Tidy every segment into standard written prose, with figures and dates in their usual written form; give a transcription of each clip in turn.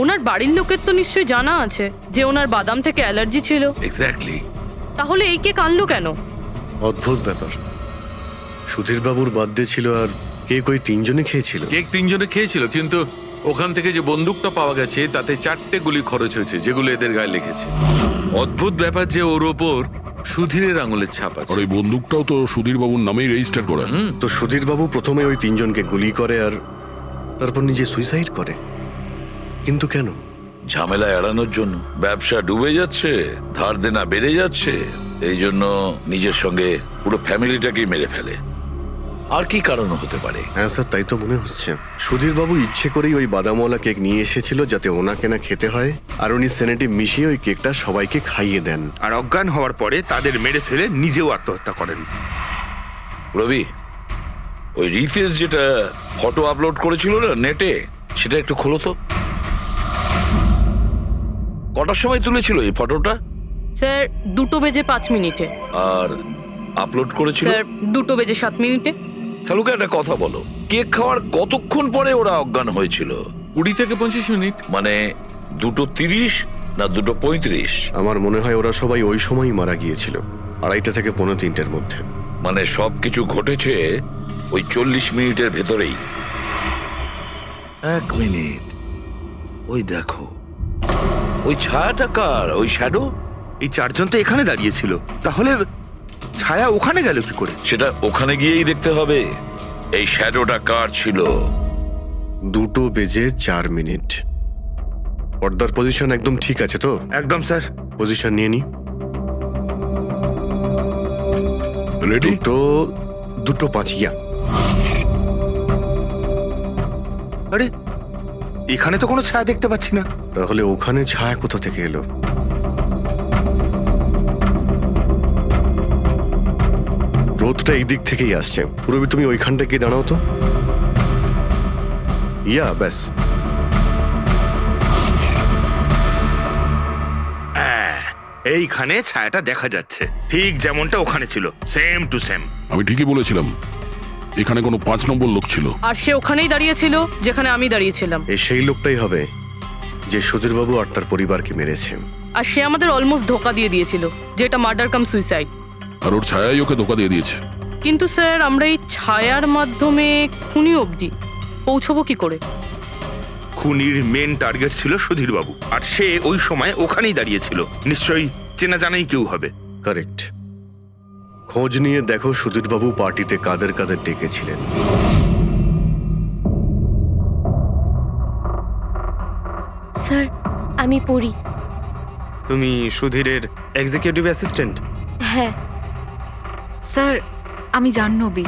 ওনার বাড়ির লোকের তো নিশ্চয়ই জানা আছে যে ওনার বাদাম থেকে অ্যালার্জি ছিল। এক্স্যাক্টলি। তাহলে এই কেক আনলো কেন? অদ্ভুত ব্যাপার। সুধীর বাবুর বার্থডে ছিল আর কেক ওই তিনজনে খেয়েছিল। কেক তিনজনে খেয়েছিল, কিন্তু ওখান থেকে যে বন্দুকটা পাওয়া গেছে তাতে 4টে গুলি খরচ হয়েছে, যেগুলো এদের গায়ে লেগেছে। অদ্ভুত ব্যাপার যে ওর ওপর সুধীরের আঙুলের ছাপ আছে। আর ওই বন্দুকটাও তো সুধীর বাবুর নামেই রেজিস্টার করা। তো সুধীর বাবু প্রথমে ওই তিনজনকে গুলি করে আর তারপর নিজে সুইসাইড করে। কিন্তু কেন? ঝামেলা এড়ানোর জন্য। ব্যবসা ডুবে যাচ্ছে, ধার দেনা বেড়ে যাচ্ছে, এই জন্য নিজের সঙ্গে পুরো ফ্যামিলিটাকেই মেরে ফেলে। আর কি কারণ হতে পারে? হ্যাঁ স্যার, তাই তো মনে হচ্ছে। সুধীর বাবু ইচ্ছে করেই ওই বাদামওয়ালা কেক নিয়ে এসেছিল যাতে ওনাকে না খেতে হয়, আর উনি সেনেটে মিশিয়ে ওই কেকটা সবাইকে খাইয়ে দেন। আর অজ্ঞান হওয়ার পরে তাদের মেরে ফেলে নিজেও আত্মহত্যা করেন। রবি, ওই রিতেশ যেটা ফটো আপলোড করেছিল না নেটে, সেটা একটু খোলো তো। কটার সময় তুলেছিল এই ফটোটা? স্যার 2:05 আর আপলোড করেছিল? স্যার 2:07 সালুকে একটা কথা বলো, কেক খাওয়ার কতক্ষণ পরে ওরা অজ্ঞান হয়েছিল? 20 থেকে 25 মিনিট। মানে 2:30 না 2:35? আমার মনে হয় ওরা সবাই ওই সময়ই মারা গিয়েছিল, 2:30 থেকে 3:45-এর মধ্যে। মানে সবকিছু ঘটেছে ওই 40 মিনিটের ভেতরেই। 1 মিনিট, ওই দেখো, ওই ছায়াটা কার? ওই শ্যাডো? এই চারজন তো এখানে দাঁড়িয়েছিল, তাহলে ছায়া ওখানে গেল কি করে? সেটা ওখানে গিয়েই দেখতে হবে। এই শ্যাডোটা কার ছিল? 2:04। পর্দার পজিশন একদম ঠিক আছে তো? একদম স্যার। পজিশন নিয়ে নি। রেডি? 2:05। আরে এখানে তো কোনো ছায়া দেখতে পাচ্ছি না। তাহলে ওখানে ছায়া কোথা থেকে এলো? রোদটা এই দিক থেকেই আসছে। রবি, তুমি ওইখানটা গিয়ে দাঁড়াও তো। ব্যাস। এইখানে ছায়াটা দেখা যাচ্ছে, ঠিক যেমনটা ওখানে ছিল, সেম টু সেম। আমি ঠিকই বলেছিলাম, এখানে কোনো 5 নম্বর লোক ছিল। আর সে ওখানেই দাঁড়িয়েছিল যেখানে আমি দাঁড়িয়েছিলাম। এই সেই লোকটাই হবে যে সুধীর বাবু আর তার পরিবারকে মেরেছে। আর সে আমাদের অলমোস্ট ধোকা দিয়ে দিয়েছিল যে এটা মার্ডার কাম সুইসাইড। আর ওর ছায়াই ওকে ধোকা দিয়ে দিয়েছে। কিন্তু স্যার আমরা এই ছায়ার মাধ্যমে খুনি অবধি পৌঁছবো কি করে? খুনির মেন টার্গেট ছিল সুধীর বাবু, আর সে ওই সময় ওখানেই দাঁড়িয়েছিল। নিশ্চয়ই চেনা জানাই কেউ হবে। কারেক্ট। খোঁজ নিয়ে দেখো সুধীর বাবু পার্টিতে কাদের কাদের ডেকেছিলেন। স্যার, আমি পড়ি। তুমি সুধীরের এক্সিকিউটিভ অ্যাসিস্ট্যান্ট? হ্যাঁ স্যার, আমি Jahnavi.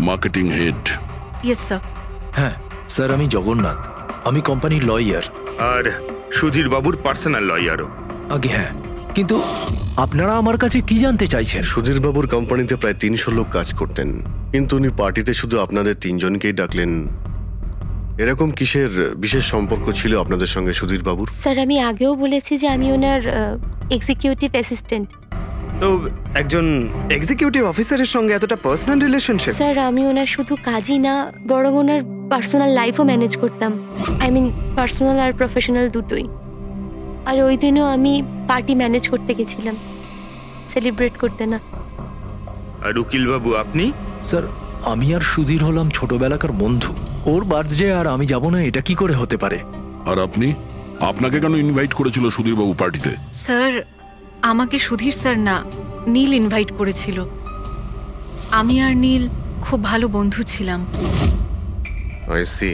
Marketing head. Yes sir. হ্যাঁ স্যার, আমি জগন্নাথ, আমি কোম্পানির লয়ার। আর সুধীর বাবুর পার্সোনাল লয়ারও। আগে হ্যাঁ, কিন্তু আপনারা আমার কাছে কি জানতে চাইছেন? সুধীর বাবুর কোম্পানিতে প্রায় 300 লোক কাজ করতেন, কিন্তু উনি পার্টিতে শুধু আপনাদের 3জনকেই ডাকলেন। এরকম কিসের বিশেষ সম্পর্ক ছিল আপনাদের সঙ্গে সুধীর বাবুর? স্যার, আমি আগেও বলেছি যে আমি ওনার এক্সিকিউটিভ অ্যাসিস্ট্যান্ট। তো একজন এক্সিকিউটিভ অফিসারের সঙ্গে এতটা পার্সোনাল রিলেশনশিপ? স্যার, আমি ওনার শুধু কাজই না, বরং ওনার পার্সোনাল লাইফও ম্যানেজ করতাম। আই মিন পার্সোনাল আর প্রফেশনাল দুটোই। আর ওই দিনও আমি পার্টি ম্যানেজ করতে গেছিলাম, সেলিব্রেট করতে না। আর উকিল বাবু আপনি? স্যার, আমি আর সুধীর হলাম ছোটবেলাকার বন্ধু। ওর বার্থডে আর আমি যাব না, এটা কি করে হতে পারে? আর আপনি, আপনাকে কেন ইনভাইট করেছিল সুধীর বাবু পার্টিতে? স্যার, আমাকে সুধীর স্যার না, নীল ইনভাইট করেছিল। আমি আর নীল খুব ভালো বন্ধু ছিলাম। I see.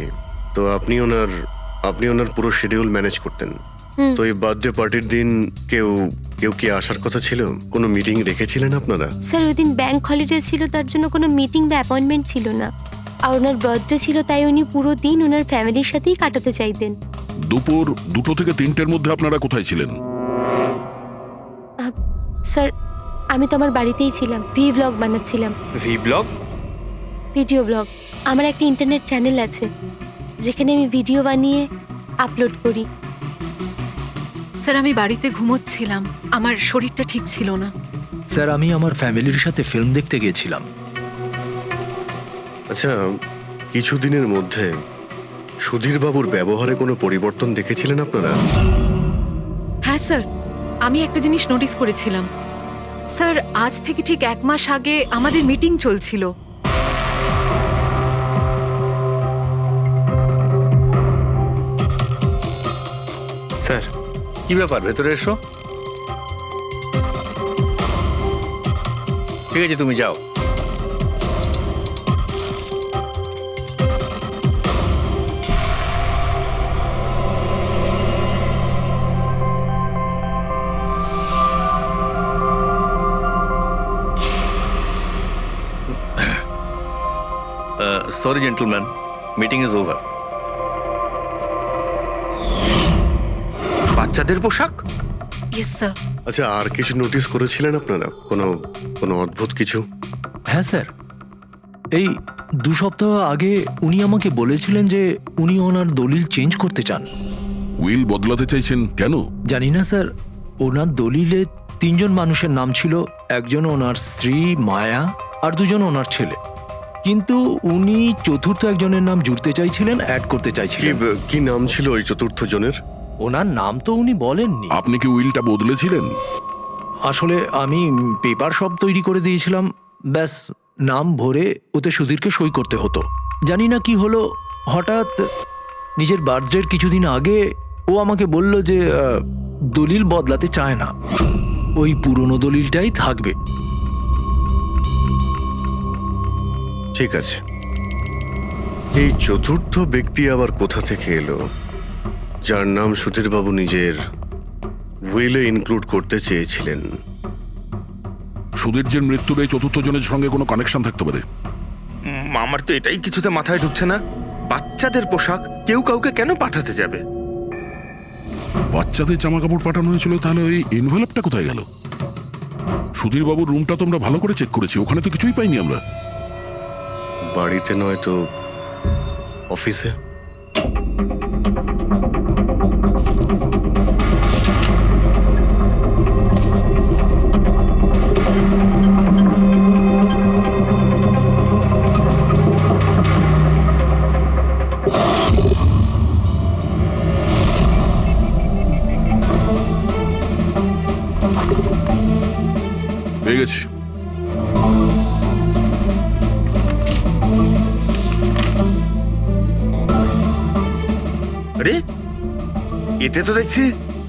তো আপনি ওনার পুরো শিডিউল ম্যানেজ করতেন। তো এই বার্থডে পার্টির দিন কেউ কি আসার কথা ছিল? কোনো মিটিং রেখেছিলেন আপনারা? স্যার, ওই দিন ব্যাংক হলিডে ছিল, তার জন্য কোনো মিটিং বা অ্যাপয়েন্টমেন্ট ছিল না। আর ওনার বার্থডে ছিল, তাই উনি পুরো দিন ওনার ফ্যামিলির সাথেই কাটাতে চাইতেন। দুপুর 2 থেকে 3টের মধ্যে আপনারা কোথায় ছিলেন? স্যার, আমি তো আমার বাড়িতেই ছিলাম, ভ্লগ বানাচ্ছিলাম। ব্লগ? Video blog. আমার একটা ইন্টারনেট চ্যানেল আছে যেখানে আমি ভিডিও বানিয়ে আপলোড করি। স্যার, আমি বাড়িতে ঘুমোচ্ছিলাম, আমার শরীরটা ঠিক ছিল না। স্যার, আমি আমার ফ্যামিলির সাথে ফিল্ম দেখতে গিয়েছিলাম। আচ্ছা, কিছুদিনের মধ্যে সুধীর বাবুর ব্যবহারে কোনো পরিবর্তন দেখেছিলেন আপনারা? হ্যাঁ স্যার, আমি একটা জিনিস নোটিস করেছিলাম। স্যার, আজ থেকে ঠিক 1 মাস আগে আমাদের মিটিং চলছিল। স্যার, কি ব্যাপার? ভেতরে এসো। ঠিক আছে, তুমি যাও। Sorry gentleman, meeting is over. বাচ্চাদের পোশাক? Yes sir. আচ্ছা, আর কিছু নোটিস করেছিলেন আপনারা? কোনো কোনো অদ্ভুত কিছু? হ্যাঁ স্যার, এই 2 সপ্তাহ আগে উনি আমাকে বলেছিলেন যে উনি ওনার দলিল চেঞ্জ করতে চান। উইল বদলাতে চাইছেন কেন? জানি না স্যার, ওনার দলিলে 3 জন মানুষের নাম ছিল, একজন ওনার স্ত্রী মায়া আর 2 জন ওনার ছেলে, কিন্তু উনি চতুর্থ একজনের নাম জুড়তে চাইছিলেন, অ্যাড করতে কি চাইছিলেন। কি নাম ছিল ওই চতুর্থ জনের? ওনার নাম তো উনি বলেননি। আপনি কি উইলটা বদলেছিলেন? আসলে আমি পেপার সব তৈরি করে দিয়েছিলাম, ব্যাস নাম ভরে ওতে সুধীরকে সই করতে হতো। জানি না কি হলো, হঠাৎ নিজের বার্থডের কিছুদিন আগে ও আমাকে বলল যে দলিল বদলাতে চায় না, ওই পুরনো দলিলটাই থাকবে। ঠিক আছে, এই চতুর্থ ব্যক্তি আবার কোথা থেকে এলো যার নাম সুধীর বাবু নিজের উইলে ইনক্লুড করতে চেয়েছিলেন? সুধীরজির মৃত্যুর এই চতুর্থ জনের সঙ্গে কোনো কানেকশন থাকতে পারে। আমার তো এটাই কিছুতে মাথায় ঢুকছে না। বাচ্চাদের পোশাক কেউ কাউকে কেন পাঠাতে যাবে? বাচ্চাদের জামা কাপড় পাঠানো হয়েছিল, তাহলে ওই এনভেলপটা কোথায় গেল? সুধীর বাবুর রুমটা তো আমরা ভালো করে চেক করেছি, ওখানে তো কিছুই পাইনি আমরা। বাড়িতে নয় তো অফিসে? পেয়ে গেছি। আরে, এতে তো দেখছি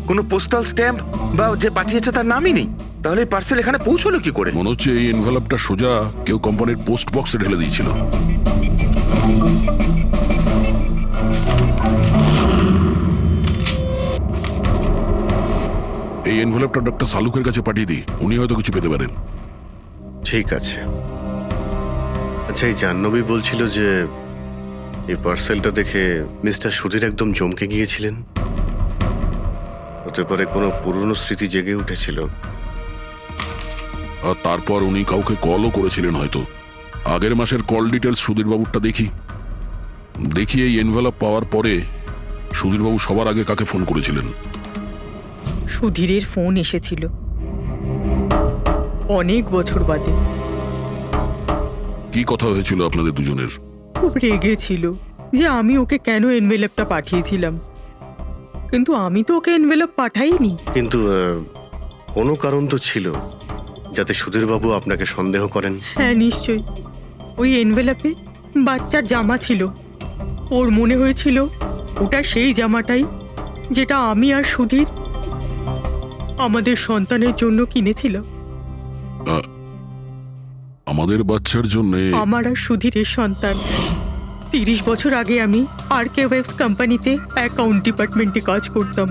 কোনো পোস্টাল স্ট্যাম্প বা যে পাঠিয়েছে তার নামই নেই। তাহলে পার্সেল এখানে পৌঁছলো কি করে? মনে হচ্ছে এই এনভেলপটা সোজা কেউ কোম্পানির পোস্ট বক্সে ঢেলে দিয়েছিল। এই এনভেলপটা ডক্টর সালুকের কাছে পাঠিয়ে দিই, উনি হয়তো কিছু পেতে পারেন। ঠিক আছে। আচ্ছা, এই জাহ্নবী বলছিল যে এই পার্সেলটা দেখে মিস্টার সুধীর একদম চমকে গিয়েছিলেন। হতে পারে কোনো পুরনো স্মৃতি জেগে উঠেছিল। আর তারপর উনি কাউকে কলও করেছিলেন হয়তো। আগের মাসের কল ডিটেলস সুধীরবাবুরটা দেখি এই এনভেলপ পাওয়ার পরে সুধীরবাবু সবার আগে কাকে ফোন করেছিলেন? সুধীরের ফোন এসেছিল অনেক বছর বাদে। কি কথা হয়েছিল আপনাদের দুজনের? খুব রেগেছিল যে আমি ওকে কেন এনভেলপটা পাঠিয়েছিলাম, কিন্তু আমি তো ওকে এনভেলপ পাঠাইনি। কিন্তু কোনো কারণ তো ছিল যাতে সুধীর বাবু আপনাকে সন্দেহ করেন। হ্যাঁ, নিশ্চয়ই। ওই এনভেলপে বাচ্চার জামা ছিল। ওর মনে হয়েছিল ওটা সেই জামাটাই যেটা আমি আর সুধীর আমাদের সন্তানের জন্য কিনেছিলাম। আমাদের বাচ্চার জন্য? আমার আর সুধীরের সন্তান। 30 বছর আগে আমি আরকে ওয়েবস কোম্পানিতে অ্যাকাউন্ট ডিপার্টমেন্টে কাজ করতাম।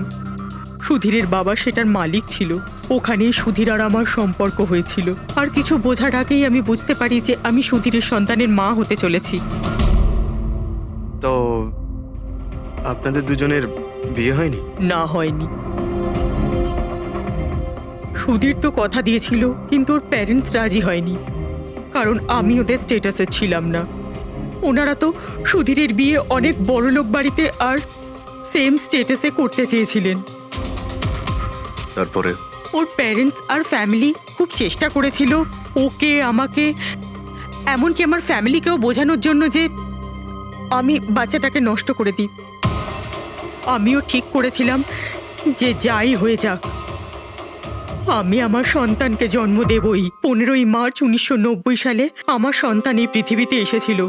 সুধীরের বাবা সেটার মালিক ছিল। ওখানেই সুধীর আর আমার সম্পর্ক হয়েছিল। আর কিছু বোঝার আগেই আমি বুঝতে পারি যে আমি সুধীরের সন্তানের মা হতে চলেছি। তো আপনাদের দুজনের বিয়ে হয়নি? না, হয়নি। সুধীর তো কথা দিয়েছিল, কিন্তু ওর প্যারেন্টস রাজি হয়নি, কারণ আমি ওদের স্টেটাসে ছিলাম না। ওনারা তো সুধীরের বিয়ে অনেক বড়লোক বাড়িতে আর সেম স্টেটাসে করতে চেয়েছিলেন। তারপরে ওর প্যারেন্টস আর ফ্যামিলি খুব চেষ্টা করেছিল ওকে, আমাকে, এমনকি আমার ফ্যামিলিকেও বোঝানোর জন্য যে আমি বাচ্চাটাকে নষ্ট করে দিই। আমিও ঠিক করেছিলাম যে যাই হয়ে যাক আমি আমার সন্তানকে জন্ম দেবই। 15ই মার্চ 1990 সালে আমার সন্তান এই পৃথিবীতে এসেছিল,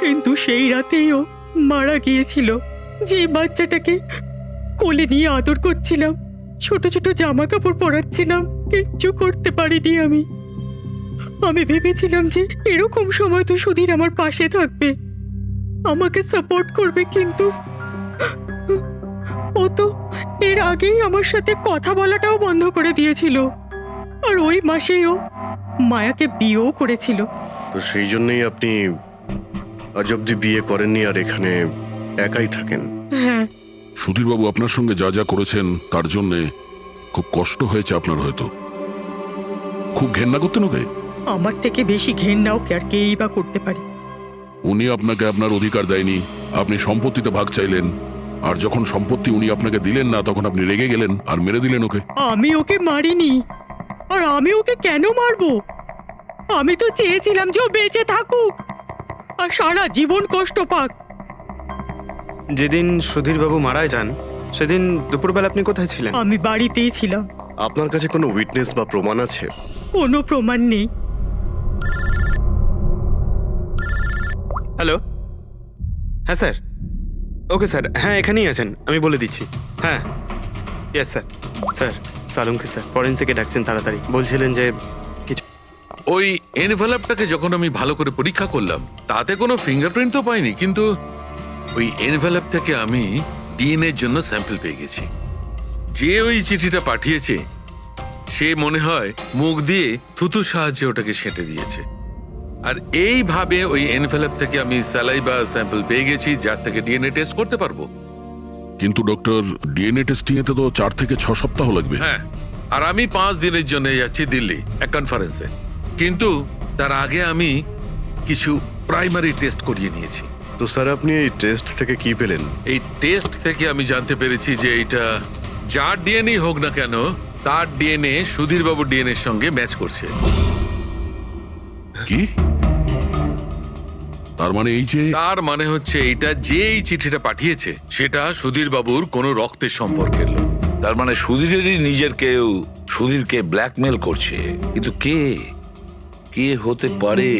কিন্তু সেই রাতেই ও মারা গিয়েছিল। যে বাচ্চাটাকে কোলে নিয়ে আদর করছিলাম, ছোট ছোট জামা কাপড় পরাচ্ছিলাম, কিচ্ছু করতে পারিনি আমি। আমি ভেবেছিলাম যে এরকম সময় তো সুধীর আমার পাশে থাকবে, আমাকে সাপোর্ট করবে, কিন্তু ও তো এর আগেই আমার সাথে কথা বলাটাও বন্ধ করে দিয়েছিল। আর ওই মাসেই ও মায়াকে বিয়েও করেছিল। তো সেই জন্যই আপনি আজ অব্দি বিয়ে করেননি আর এখানে একাই থাকেন। হ্যাঁ, সুধীরবাবু আপনার সঙ্গে যা যা করেছেন তার জন্যে খুব কষ্ট হয়েছে আপনার, হয়তো খুব ঘেন্না করতেন ওকে। আমার থেকে বেশি ঘেন্নাও কে আর কেই বা করতে পারে। উনি আপনাকে আপনার অধিকার দেয়নি, আপনি সম্পত্তিতে ভাগ চাইলেন, আর যখন সম্পত্তি উনি আপনাকে দিলেন না তখন আপনি রেগে গেলেন আর মেরে দিলেন ওকে। আমি ওকে মারিনি, আর আমি ওকে কেন মারবো? আমি তো চেয়েছিলাম যে ও বেঁচে থাকুক আর সারা জীবন কষ্ট পাক। যেদিন সুধীরবাবু মারা যান সেদিন দুপুরবেলা আপনি কোথায় ছিলেন? আমি বাড়িতেই ছিলাম। আপনার কাছে কোনো উইটনেস বা প্রমাণ আছে? কোনো প্রমাণ নেই। হ্যালো, হ্যাঁ স্যার, ওকে স্যার, হ্যাঁ এখানেই আছেন, আমি বলে দিচ্ছি। হ্যাঁ, ইয়েস স্যার। স্যার সালুমকে স্যার ফরেন্সিকে ডাকছেন তাড়াতাড়ি, বলছিলেন যে কিছু। ওই এনভেলপটাকে যখন আমি ভালো করে পরীক্ষা করলাম তাতে কোনো ফিঙ্গারপ্রিন্ট তো পাইনি, কিন্তু ওই এনভেলপ থেকে আমি ডিএনএ এর জন্য স্যাম্পল পেয়ে গেছি। যে ওই চিঠিটা পাঠিয়েছে সে মনে হয় মুখ দিয়ে থুতুর সাহায্যে ওটাকে সেঁটে দিয়েছে। আর এইভাবে ওই এনভেলপ থেকে আমি স্যালাইভা স্যাম্পল পেয়ে গেছি, যার থেকে ডিএনএ টেস্ট করতে পারবো। কিন্তু ডক্টর, ডিএনএ টেস্টিং এতে তো 4 থেকে 6 সপ্তাহ লাগবে। হ্যাঁ, আর আমি 5 দিনের জন্য যাচ্ছি দিল্লি এক কনফারেন্সে, কিন্তু তার আগে আমি কিছু প্রাইমারি টেস্ট করিয়ে নিয়েছি। তো স্যার আপনি এই টেস্ট থেকে কি পেলেন? এই টেস্ট থেকে আমি জানতে পেরেছি যে এটা যার ডিএনএ হোক না কেন তার ডিএনএ সুধীরবাবুর ডিএনএ এর সঙ্গে ম্যাচ করছে। কি? তার মানে এই যে, তার মানে হচ্ছে এটা যে এই চিঠিটা পাঠিয়েছে সেটা সুধীরবাবুর কোনো রক্তের সম্পর্কের লোক। তার মানে সুধীরেরই নিজের কেউ সুধীরকে ব্ল্যাকমেল করছে, কিন্তু কে কে হতে পারে?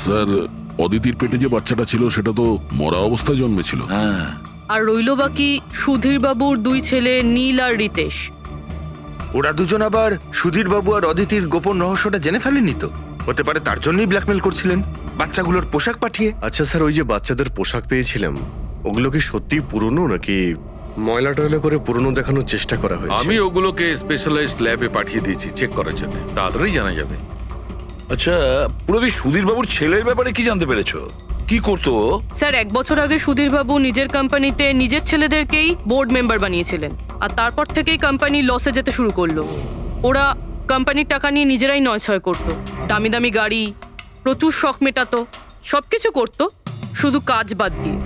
স্যার অদিতির পেটে যে বাচ্চাটা ছিল সেটা তো মরা অবস্থায় জন্মেছিল। হ্যাঁ, আর রইল বাকি সুধীরবাবুর 2 ছেলে নীল আর রিতেশ। ওরা দুজন আবার সুধীরবাবু আর অদিতির গোপন রহস্যটা জেনে ফেলেনি তো? হতে পারে তার জন্যই ব্ল্যাকমেল করছিলেন, বাচ্চাগুলোর পোশাক পাঠিয়ে। আচ্ছা স্যার, ওই যে বাচ্চাদের পোশাক পেয়েছিলাম ওগুলো কি সত্যি পুরনো নাকি ময়লা টয়লা করে পুরনো দেখানোর চেষ্টা করা হয়েছে? আমি ওগুলোকে স্পেশালাইজড ল্যাবে পাঠিয়ে দিয়েছি চেক করার জন্য, তাড়াতাড়ি জানা যাবে। আচ্ছা, পুরবি সুধীরবাবুর ছেলের ব্যাপারে কি জানতে পেরেছো? কি করতো? স্যার 1 বছর আগে সুধীরবাবু নিজের কোম্পানিতে নিজের ছেলেদেরকেই বোর্ড মেম্বার বানিয়েছিলেন, আর তারপর থেকেই কোম্পানি লসে যেতে শুরু করলো। ওরা কোম্পানির টাকা নিয়ে নিজেরাই নয়ছয় করতো, দামি দামি গাড়ি, প্রচুর শখ মেটাতো, সবকিছু করতো শুধু কাজ বাদ দিয়ে।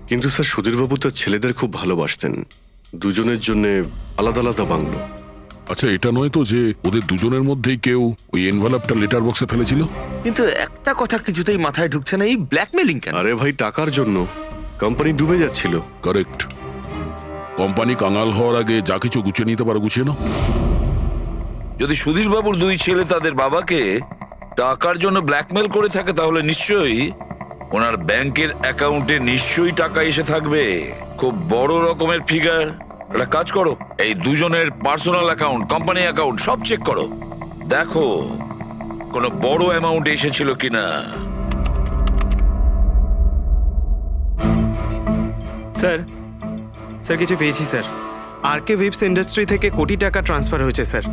কিন্তু স্যার সুধীরবাবু তার ছেলেদের খুব ভালোবাসতেন, দুজনের জন্য আলাদা আলাদা বাংলো। আচ্ছা, এটা নয় তো যে ওদের দুজনের মধ্যেই কেউ ওই এনভেলপটা লেটার বক্সে ফেলেছিল? কিন্তু একটা কথা কিছুতেই মাথায় ঢুকছে না, এই ব্ল্যাকমেলিং কেন? আরে ভাই, টাকার জন্য। কোম্পানি ডুবে যাচ্ছিল। কারেক্ট। কোম্পানি কাঙাল হওয়ার আগে যা কিছু গুছিয়ে নিতে পারো গুছিয়ে নাও। যদি সুধীরবাবুর 2 ছেলে তাদের বাবাকে টাকার জন্য ব্ল্যাকমেল করে থাকে তাহলে নিশ্চয়ই ওনার ব্যাংকের অ্যাকাউন্টে নিশ্চয়ই টাকা এসে থাকবে, খুব বড় রকমের ফিগার। একটা কাজ করো, এই দুজনের পার্সোনাল অ্যাকাউন্ট, কোম্পানি অ্যাকাউন্ট সব চেক করো, দেখো কোনো বড় অ্যামাউন্ট এসেছিল কিনা। স্যার, স্যার কিছু পেয়েছি স্যার। আরকে উইপস ইন্ডাস্ট্রি থেকে কোটি টাকা ট্রান্সফার হয়েছে স্যার।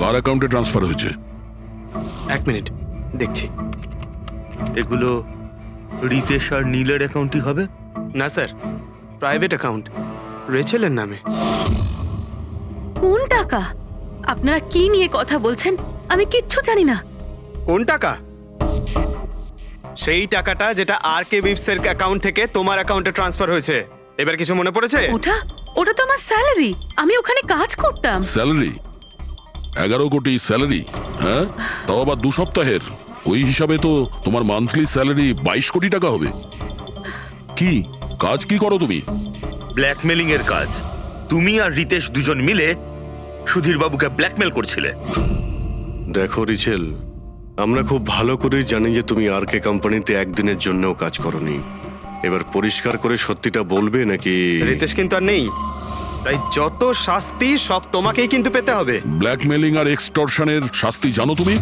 কার অ্যাকাউন্টে ট্রান্সফার হয়েছে? 1 মিনিট দেখছি। এগুলো রিতেশ আর নীলের অ্যাকাউন্টই হবে? না স্যার, প্রাইভেট অ্যাকাউন্ট, রেচেলের নামে। কোন টাকা? আপনারা কি নিয়ে কথা বলছেন? আমি কিচ্ছু জানি না। কোন টাকা? সেই টাকাটা যেটা আরকে উইপস এর অ্যাকাউন্ট থেকে তোমার অ্যাকাউন্টে ট্রান্সফার হয়েছে। এবার কিছু মনে পড়েছে? ওটা তো আমার স্যালারি, আমি ওখানে কাজ করতাম। স্যালারি? 11 কোটি স্যালারি? হ্যাঁ, তাও আবার 2 সপ্তাহের। ওই হিসাবে তো তোমার মান্থলি স্যালারি 22 কোটি টাকা হবে। কি কাজ কি করো তুমি? ব্ল্যাকমেলিং এর কাজ। তুমি আর রিতেশ দুজন মিলে সুধীর বাবুকে ব্ল্যাকমেল করছিলে। দেখো রিচেল, আমরা খুব ভালো করেই জানি যে তুমি আর কে কোম্পানিতে একদিনের জন্যও কাজ করনি। এবার পরিষ্কার করে সত্যিটা বলবে নাকি? রিতেশ কিন্তু আর নেই, তাই যত শাস্তি সব তোমাকেই কিন্তু পেতে হবে। ব্ল্যাকমেলিং আর এক্সটর্শনের শাস্তি জানো তুমি?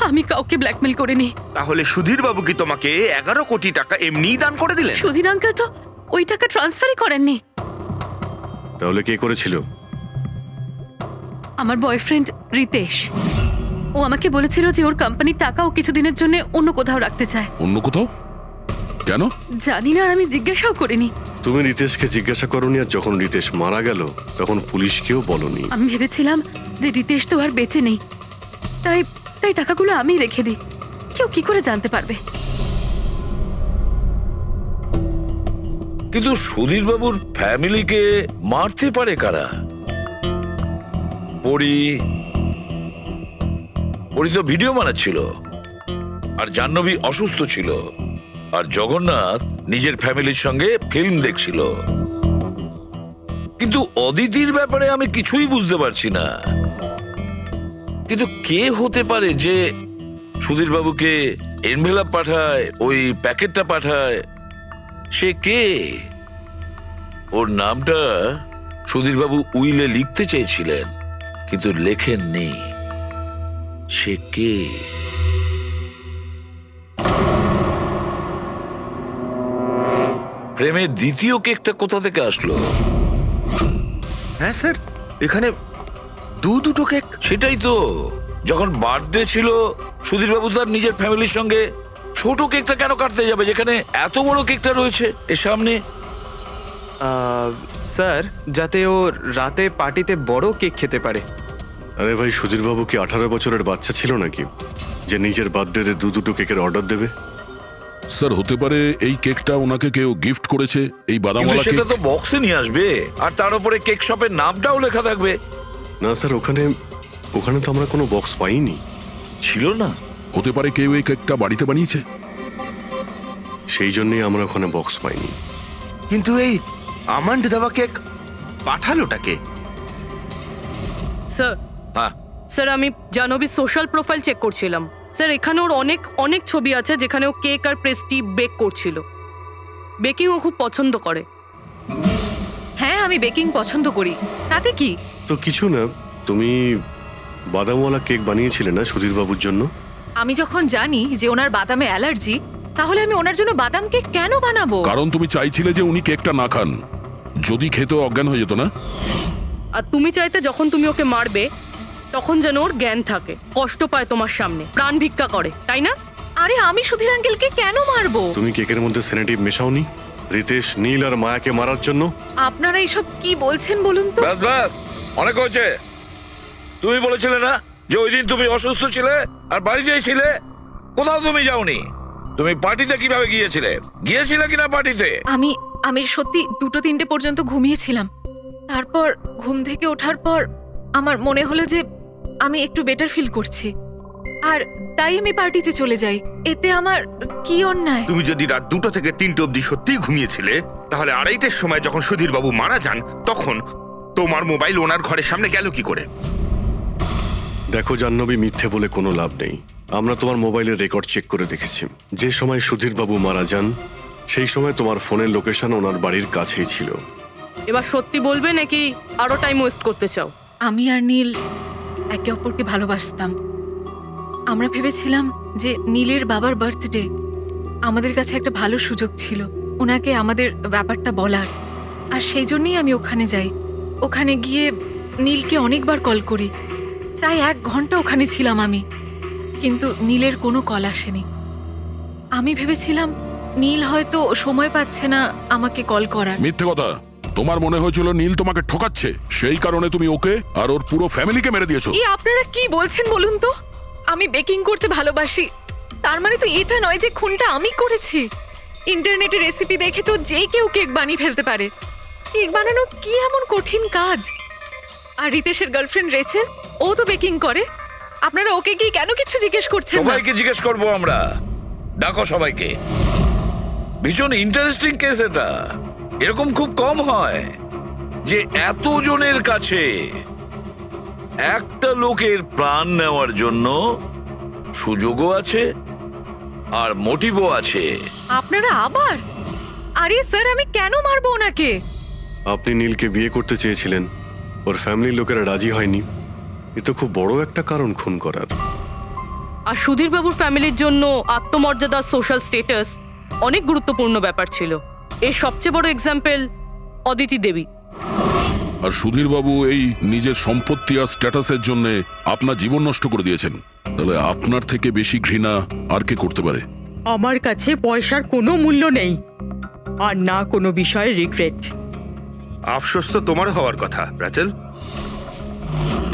আমি কাউকে ব্ল্যাকমেল করিনি। তাহলে সুধীর বাবু কি তোমাকে 11 কোটি টাকা এমনিই দান করে দিলেন? সুধীর আঙ্কেল তো ওই টাকা ট্রান্সফারই করেননি। তাহলে কে করেছিল? আমার বয়ফ্রেন্ড রিতেশ। ও আমাকে বলেছিল যে ওর কোম্পানির টাকা ও কিছুদিনের জন্য অন্য কোথাও রাখতে চায়। অন্য কোথাও? কেন? জানি না, আর আমি জিজ্ঞাসাও করিনি। তুমি রিতেশকে জিজ্ঞাসা করনি, আর যখন রিতেশ মারা গেল তখন পুলিশকেও বলনি। আমি ভেবেছিলাম যে রিতেশ তো আর বেঁচে নেই, তাই তাই টাকাগুলো আমি রেখে দিই। কেউ কি করে জানতে পারবে? কিন্তু সুধীর বাবুর ফ্যামিলিকে মারতে পারে কারা? পরি তো ভিডিও বানাচ্ছিল, আর জাহ্নবী অসুস্থ ছিল, আর জগন্নাথ নিজের ফ্যামিলির সঙ্গে ফিল্ম দেখছিল। কিন্তু অদিতির ব্যাপারে আমি কিছুই বুঝতে পারছি না। কিন্তু কে হতে পারে যে সুধীর বাবুকে এনভেলপ পাঠায়, ওই প্যাকেটটা পাঠায়? সে কে? ওর নামটা সুধীর বাবু উইলে লিখতে চেয়েছিলেন, কিন্তু লেখেননি। সে কে? প্রেমের দ্বিতীয় কেকটা কোথা থেকে আসলো? হ্যাঁ স্যার, এখানে দুটো কেক। সেটাই তো, যখন বার্থডে ছিল সুধীর বাবু তার নিজের ফ্যামিলির সঙ্গে, ছোট কেকটা কেন কাটতে যাবে যেখানে এত বড় কেকটা রয়েছে এর সামনে? স্যার, যাতে ও রাতে পার্টিতে বড় কেক খেতে পারে। আরে ভাই, সুধীর বাবু কি 18 বছরের বাচ্চা ছিল নাকি যে নিজের বার্থডেতে দুটো কেকের অর্ডার দেবে? স্যার, হতে পারে এই কেকটা ওনাকে কেউ গিফট করেছে, এই কিন্তু বাদামওয়ালা সেটা কেক। তো বক্সে নিয়ে আসবে, আর তার উপরে কেক শপের নামটাও লেখা থাকবে। না স্যার, ওখানে তো আমরা কোনো বক্স পাইনি। ছিল না? হতে পারে কেউ এই কেকটা বাড়িতে বানিয়েছে, সেই জন্যই আমরা ওখানে বক্স পাইনি। কিন্তু এই আমন্ড দেওয়া কেক পাঠালোটাকে? স্যার, হ্যাঁ, স্যার আমি জাহ্নবীর সোশ্যাল প্রোফাইল চেক করছিলাম। স্যার, এখানে ওর অনেক ছবি আছে যেখানে ও কেক আর পেস্ট্রি বেক করছিল। বেকিং ও খুব পছন্দ করে। হ্যাঁ, আমি বেকিং পছন্দ করি, তাতে কি? তো কিছু না, তুমি বাদামওয়ালা কেক বানিয়েছিলে না সুধীর বাবুর জন্য? আমি যখন জানি যে ওনার বাদামে অ্যালার্জি, তাহলে আমি ওনার জন্য বাদাম কেক কেন বানাবো? কারণ তুমি চাইছিলে যে উনি কেকটা না খান, যদি খেতে অজ্ঞান হয়ে যেত না। আর তুমি চাইতে যখন তুমি ওকে মারবে তখন যেন ওর জ্ঞান থাকে, কষ্ট পায় তোমার সামনে, প্রাণ ভিক্ষা করে, তাই না? আরে আমি সুধীর আঙ্কেলকে কেন মারবো? তুমি কেকের মধ্যে সেনেটিভ মেশাওনি রিতেশ, নীল আর মায়াকে মারার জন্য? আপনারা এইসব কি বলছেন বলুন তো? ব্যাস ব্যাস, অনেক হয়েছে। তুমি বলেছিলে না যে ওই দিন তুমি অসুস্থ ছিলে আর বাড়িতেই ছিলে? কোথাও তুমি যাওনি। তুমি পার্টিতে কিভাবে গিয়েছিলে কিনা পার্টিতে? আমি সত্যি 2-3টে পর্যন্ত ঘুমিয়েছিলাম। তারপর ঘুম থেকে ওঠার পর আমার মনে হলো যে আমি একটু বেটার ফিল করছি, আর তাই আমি পার্টিতে চলে যাই। এতে আমার কি অন্যায়? তুমি যদি রাত 2টা থেকে 3টে অবধি সত্যিই ঘুমিয়েছিলে, তাহলে 2:30টার সময় যখন সুধীর বাবু মারা যান তখন তোমার মোবাইল ওনার ঘরের সামনে গেল কি করে? দেখো জাহ্নবী, মিথ্যে বলে কোনো লাভ নেই। আমরা তোমার মোবাইলের রেকর্ড চেক করে দেখেছি। যে সময় সুধীর বাবু মারা যান সেই সময় তোমার ফোনের লোকেশন ওনার বাড়ির কাছেই ছিল। এবার সত্যি বলবে নাকি আরো টাইম ওয়েস্ট করতে চাও? আমি আর নীল একে অপরকে ভালোবাসতাম। আমরা ভেবেছিলাম যে নীলের বাবার বার্থডে, আমাদের কাছে একটা ভালো সুযোগ ছিল ওনাকে আমাদের ব্যাপারটা বলার, আর সেই জন্যই আমি ওখানে যাই। ওখানে গিয়ে নীলকে অনেকবার কল করি, প্রায় 1 ঘন্টা ওখানে ছিলাম আমি, কিন্তু নীলের কোনো কল আসেনি। আমি ভেবেছিলাম নীল হয়তো সময় পাচ্ছে না আমাকে কল করার। মিথ্যে কথা। তোমার মনে হয়েছিল নীল তোমাকে ঠকাচ্ছে, সেই কারণে তুমি ওকে আর ওর পুরো ফ্যামিলিকে মেরে দিয়েছো। আপনারা কি বলছেন বলুন তো? আমি বেকিং করতে ভালোবাসি, তার মানে তো এটা নয় যে খুনটা আমি করেছি। ইন্টারনেটে রেসিপি দেখে তো যে কেউ কেক বানিয়ে ফেলতে পারে। কেক বানানো কি এমন কঠিন কাজ? আর রিতেশের গার্লফ্রেন্ড রেচেল, ও তো বেকিং করে, আপনারা ওকে কি কেন কিছু জিজ্ঞেস করছেন না? সবাইকে জিজ্ঞেস করবো আমরা। ডাকো সবাইকে। ভীষণ ইন্টারেস্টিং কেস এটা। এরকম খুব কম হয় যে এতজনের কাছে একটা লোকের প্রাণ নেওয়ার জন্য সুযোগও আছে আর মোটিভও আছে। আপনারা আবার? আরে স্যার, আমি কেন মারবো ওনাকে? আপনি নীলকে বিয়ে করতে চেয়েছিলেন, ওর ফ্যামিলির লোকেরা রাজি হয়নি। এ তো খুব বড় একটা কারণ খুন করার। আর সুধীর বাবুর ফ্যামিলির জন্য আত্মমর্যাদা, সোশ্যাল স্ট্যাটাস অনেক গুরুত্বপূর্ণ ব্যাপার ছিল। এর সবচেয়ে বড় এক্সাম্পল অদিতি দেবী। আর সুধীর বাবু এই নিজের সম্পত্তি আর স্ট্যাটাসের জন্য আপনার জীবন নষ্ট করে দিয়েছেন। তাহলে আপনার থেকে বেশি ঘৃণা আর কে করতে পারে? আমার কাছে পয়সার কোনো মূল্য নেই, আর না কোনো বিষয়ে রিগ্রেট। আফসোস তো তোমার হওয়ার কথা রাচেল।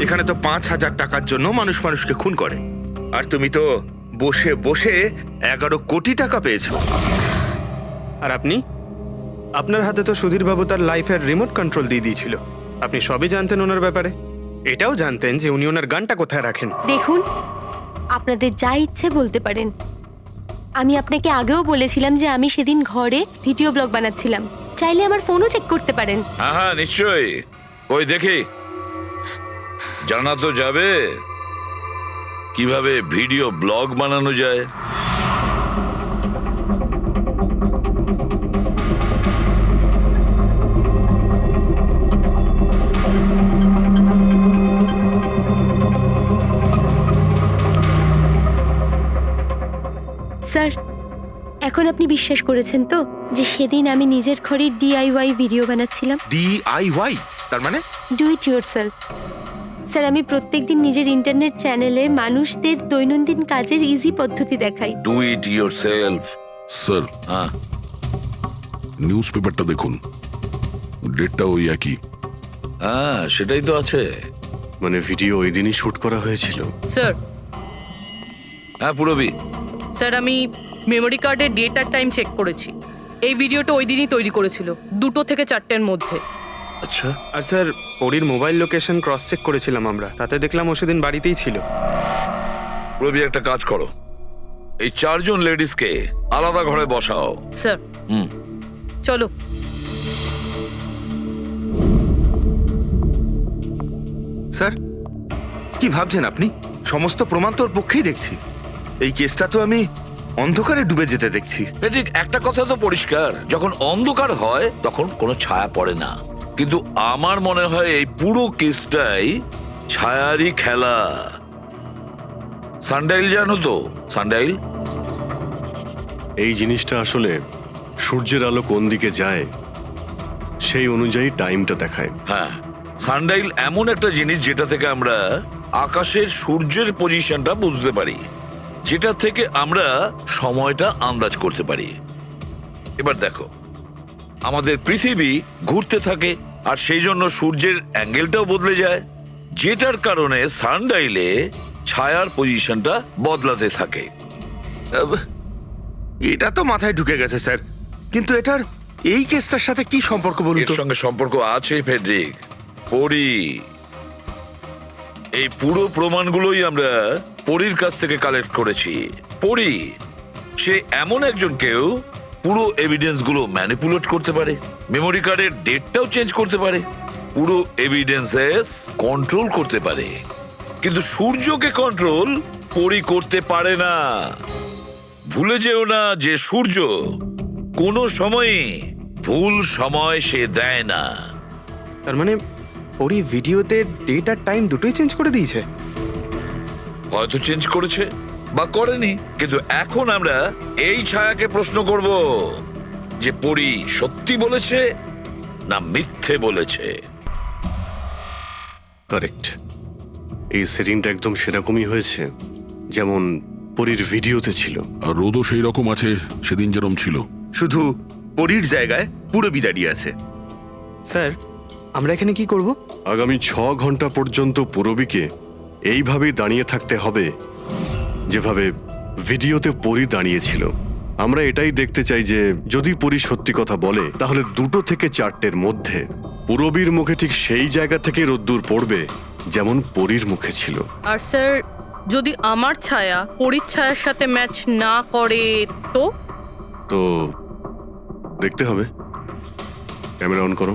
এখানে তো 5,000 টাকার জন্য মানুষ মানুষকে খুন করে, আর তুমি তো বসে বসে 11 কোটি টাকা পেয়েছো। আর আপনি, আপনার হাতে তো সুধীর বাবু তার লাইফের রিমোট কন্ট্রোল দিয়ে দিয়েছিল। আপনি সবই জানতেন ওনার ব্যাপারে, এটাও জানতেন যে উনি ওনার গানটা কোথায় রাখেন। দেখুন, আপনাদের যা ইচ্ছে বলতে পারেন। আমি আপনাকে আগেও বলেছিলাম যে আমি সেদিন ঘরে ভিডিও ব্লগ বানাচ্ছিলাম, চাইলে আমার ফোনও চেক করতে পারেন। হ্যাঁ হ্যাঁ, নিশ্চয়ই। ওই দেখি, জানা তো যাবে কিভাবে ভিডিও ব্লগ বানানো যায়। স্যার, এখন আপনি বিশ্বাস করেছেন তো যে সেদিন আমি নিজের ঘরে DIY ভিডিও বানাচ্ছিলাম? DIY তার মানে? Do it yourself. স্যার, আমি প্রত্যেকদিন নিজের ইন্টারনেট চ্যানেলে মানুষদের দৈনন্দিন কাজের ইজি পদ্ধতি দেখাই। Do it yourself. স্যার, হ্যাঁ, নিউজ পেপারটা দেখুন, ডেটটা ওই একই। হ্যাঁ, সেটাই তো আছে। মানে ভিডিও ওই দিনই শুট করা হয়েছিল। স্যার, হ্যাঁ পুরবি। স্যার আমি মেমোরি কার্ডের ডেট আর টাইম চেক করেছি। এই ভিডিওটা ওই দিনই তৈরি করেছিল, 2টো থেকে 4টের মধ্যে। আচ্ছা, আর স্যার, ওরির মোবাইল লোকেশন ক্রস চেক করেছিলাম আমরা, তাতে দেখলাম ও সেদিন বাড়িতেই ছিল। পুরবি একটা কাজ করো, এই 4 জন লেডিসকে আলাদা ঘরে বসাও। স্যার, হুম, চলো। স্যার, কি ভাবছেন আপনি? সমস্ত প্রমাণ তোর পক্ষেই দেখছি। এই কেসটা তো আমি অন্ধকারে ডুবে যেতে দেখছি। ঠিক একটা কথা তো পরিষ্কার, যখন অন্ধকার হয় তখন কোনো ছায়া পড়ে না। কিন্তু আমার মনে হয় এই পুরো কেসটাই ছায়ারই খেলা। সানডাইল জানো তো? সানডাইল এই জিনিসটা আসলে সূর্যের আলো কোন দিকে যায় সেই অনুযায়ী টাইমটা দেখায়। হ্যাঁ, সানডাইল এমন একটা জিনিস যেটা থেকে আমরা আকাশের সূর্যের পজিশনটা বুঝতে পারি, যেটা থেকে আমরা সময়টা আন্দাজ করতে পারি। এবার দেখো, আমাদের পৃথিবী ঘুরতে থাকে আর সেই জন্য সূর্যের অ্যাঙ্গেলটাও বদলে যায়, যেটার কারণে সানডাইলে ছায়ার পজিশনটা বদলাতে থাকে। এটা তো মাথায় ঢুকে গেছে স্যার, কিন্তু এটার এই কেসটার সাথে কি সম্পর্ক বলুন এর তো? সঙ্গে সম্পর্ক আছে ফেডরিক। পরি, এই পুরো প্রমাণগুলোই আমরা পরীর কাছ থেকে কালেক্ট করেছি। পরি সে এমন একজন কেউ পুরো এভিডেন্স গুলো ম্যানিপুলেট করতে পারে, মেমোরি কার্ডের ডেটটাও চেঞ্জ করতে পারে, পুরো এভিডেন্সেস কন্ট্রোল করতে পারে। কিন্তু সূর্যকে কন্ট্রোল পরি করতে পারে না। ভুলে যেও না যে সূর্য কোনো সময়ই ভুল সময় সে দেয় না। তার মানে ওরি ভিডিওতে ডেট আর টাইম দুটোই চেঞ্জ করে দিয়েছে? হয়তো চেঞ্জ করেছে বা করেনি, কিন্তু এখন আমরা এই ছায়াকে প্রশ্ন করব যে পরি সত্যি বলেছে না মিথ্যে বলেছে। কারেক্ট, এই সেটিংটা একদম সেরকমই হয়েছে যেমন পরীর ভিডিওতে ছিল। আর রোদও সেই রকম আছে সেদিন যেরকম ছিল। শুধু পরীর জায়গায় পুরবি দাঁড়িয়ে আছে। স্যার, আমরা এখানে কি করব? আগামী 6 ঘন্টা পর্যন্ত পুরবীকে এইভাবেই দাঁড়িয়ে থাকতে হবে যেভাবে ভিডিওতে পরী দাঁড়িয়েছিল। আমরা এটাই দেখতে চাই যে যদি পরী সত্যি কথা বলে তাহলে 2টো থেকে 4টের মধ্যে পুরবীর মুখে ঠিক সেই জায়গা থেকে রোদ্দুর পড়বে যেমন পরীর মুখে ছিল। আর স্যার, যদি আমার ছায়া পরিচ্ছায়ার সাথে ম্যাচ না করে তো? তো দেখতে হবে। ক্যামেরা অন করো।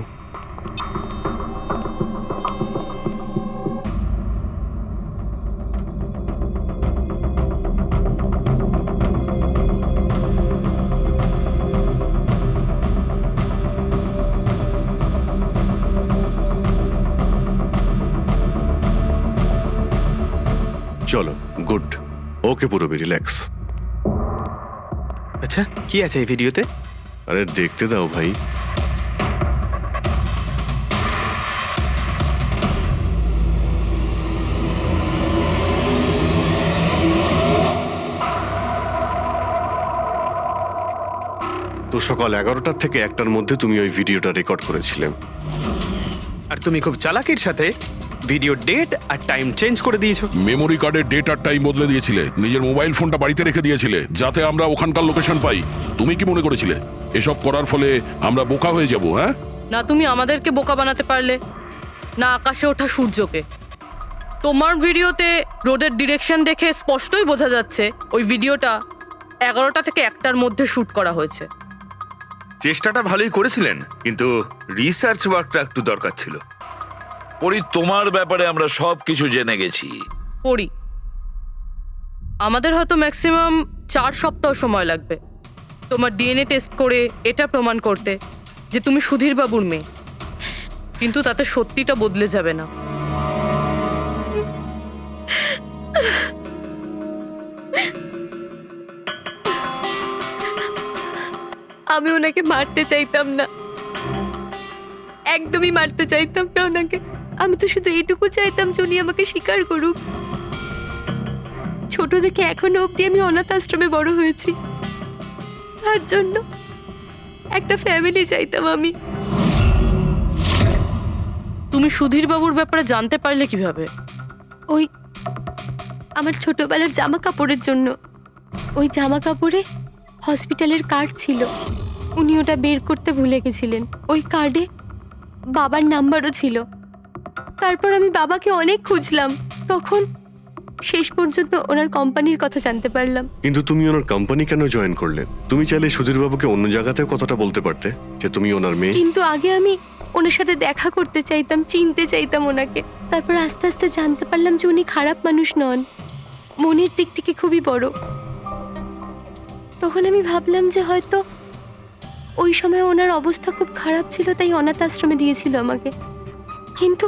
চলো, গুড। ওকে, পুরোপুরি রিল্যাক্স। আচ্ছা, কি আছে এই ভিডিওতে? আরে দেখতে দাও ভাই। তো সকাল 11টা থেকে 1টার মধ্যে তুমি ওই ভিডিওটা রেকর্ড করেছিলে। আর তুমি খুব চালাকির সাথে ভিডিও ডেট আর টাইম চেঞ্জ করে দিয়েছো। মেমোরি কার্ডের ডেট আর টাইম বদলে দিয়েছিলে, নিজের মোবাইল ফোনটা বাড়িতে রেখে দিয়েছিলে যাতে আমরা ওখানকার লোকেশন পাই। তুমি কি মনে করেছিলে এসব করার ফলে আমরা বোকা হয়ে যাব? হ্যাঁ, না তুমি আমাদেরকে বোকা বানাতে পারলে, না আকাশে ওঠা সূর্যকে। তোমার ভিডিওতে রোডের ডিরেকশন দেখে স্পষ্টই বোঝা যাচ্ছে ওই ভিডিওটা 11টা থেকে 1টার মধ্যে শুট করা হয়েছে। চেষ্টাটা ভালোই করেছিলেন, কিন্তু রিসার্চ ওয়ার্কটা একটু দরকার ছিল। পরি, তোমার ব্যাপারে আমরা সব কিছু জেনে গেছি। পড়ি, আমাদের হয়তো ম্যাক্সিমাম 4 সপ্তাহ সময় লাগবে তোমার ডিএনএ টেস্ট করে এটা প্রমাণ করতে যে তুমি সুধীর বাবুর মেয়ে। কিন্তু তাতে সত্যিটা বদলে যাবে না। আমি ওনাকে মারতে চাইতাম না, একদমই মারতে চাইতাম না ওনাকে। আমি তো শুধু এইটুকু চাইতাম যে উনি আমাকে স্বীকার করুক। ছোট থেকে এখনো অবধি আমি অনাথ আশ্রমে বড় হয়েছি, তার জন্য একটা ফ্যামিলি চাইতাম আমি। তুমি সুধীর বাবুর ব্যাপারে জানতে পারলে কিভাবে? ওই আমার ছোটবেলার জামা কাপড়ের জন্য। ওই জামা কাপড়ে হসপিটালের কার্ড ছিল, উনি ওটা বের করতে ভুলে গেছিলেন। ওই কার্ডে বাবার নাম্বারও ছিল। তারপর আমি বাবাকে অনেক খুঁজলাম, তখন শেষ পর্যন্ত ওনার কোম্পানির কথা জানতে পারলাম। কিন্তু তুমি ওনার কোম্পানি কেন জয়েন করলে? তুমি চাইলে সুধীর বাবুকে অন্য জায়গাতেও কথাটা বলতে পারতে যে তুমি ওনার মেয়ে। কিন্তু আগে আমি ওনার সাথে দেখা করতে চাইতাম, চিনতে চাইতাম ওনাকে। তারপর আস্তে আস্তে জানতে পারলাম যে উনি খারাপ মানুষ নন, মনের দিক থেকে খুবই বড়। তখন আমি ভাবলাম যে হয়তো ওই সময় ওনার অবস্থা খুব খারাপ ছিল, তাই অনাথ আশ্রমে দিয়েছিল আমাকে। কিন্তু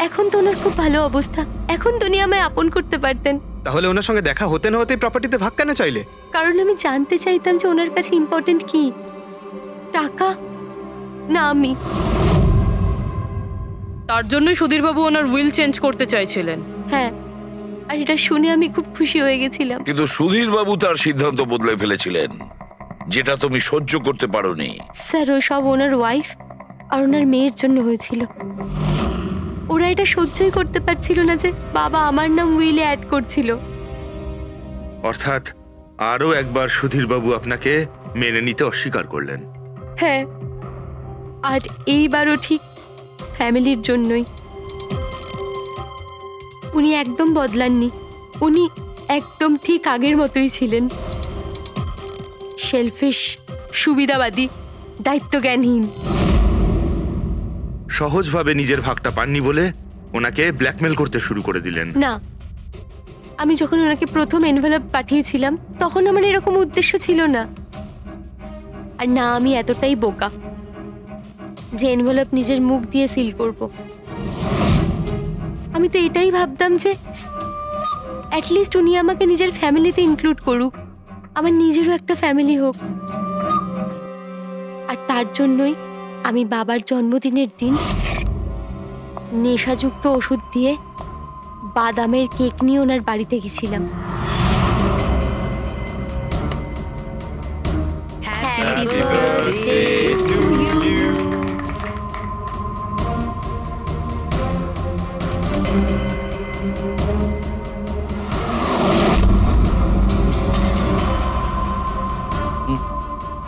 এখন তো ওনার খুব ভালো অবস্থা, এখন তো উনি আমায় আপন করতে পারতেন। তাহলে ওনার সঙ্গে দেখা হতে না হতে প্রপার্টিতে ভাগ কেন চাইলে? কারণ আমি জানতে চাইতাম যে ওনার কাছে ইম্পর্টেন্ট কি, টাকা না আমি। তার জন্যই সুধীর বাবু ওনার উইল চেঞ্জ করতে চাইছিলেন। হ্যাঁ, আর এটা শুনে আমি খুব খুশি হয়ে গেছিলাম। কিন্তু সুধীর বাবু তার সিদ্ধান্ত বদলে ফেলেছিলেন, যেটা তুমি সহ্য করতে পারোনি। স্যার, ও সব ওনার ওয়াইফ আর ওনার মেয়ের জন্য হয়েছিল। ওরা এটা সহ্যই করতে পারছিল না যে বাবা আমার নাম উইলে অ্যাড করছিল। অর্থাৎ আরো একবার সুধীর বাবু আপনাকে মেনে নিতে অস্বীকার করলেন। হ্যাঁ, আর এইবারও ঠিক ফ্যামিলির জন্যই। উনি একদম বদলাননি, উনি একদম ঠিক আগের মতোই ছিলেন। সেলফিশ, সুবিধাবাদী, দায়িত্বজ্ঞানহীন। সহজভাবে নিজের ভাগটা পাননি বলে ওনাকে ব্ল্যাকমেল করতে শুরু করে দিলেন। না, আমি যখন ওনাকে প্রথম এনভেলপ পাঠিয়েছিলাম তখন আমার এরকম উদ্দেশ্য ছিল না। আর না আমি এতটাই বোকা যে এনভেলপ নিজের মুখ দিয়ে সিল করব। আমি তো এটাই ভাবতাম যে অ্যাটলিস্ট উনি আমাকে নিজের ফ্যামিলিতে ইনক্লুড করুক, আমার নিজেরও একটা ফ্যামিলি হোক। আর তার জন্যই আমি বাবার জন্মদিনের দিন নেশাযুক্ত ওষুধ দিয়ে বাদামের কেক নিয়ে ওনার বাড়িতে গেছিলাম। Happy birthday to you.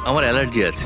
আমার অ্যালার্জি আছে।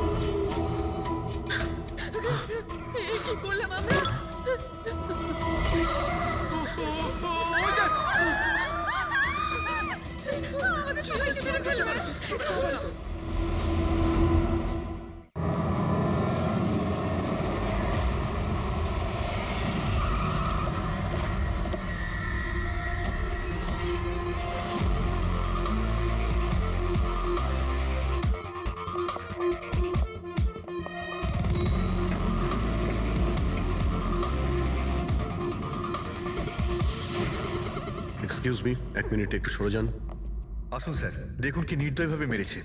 এক্সকিউজ মি, এক মিনিট একটু সরে যান। আসুন স্যার, দেখুন কি নির্দয়ভাবে মেরেছে।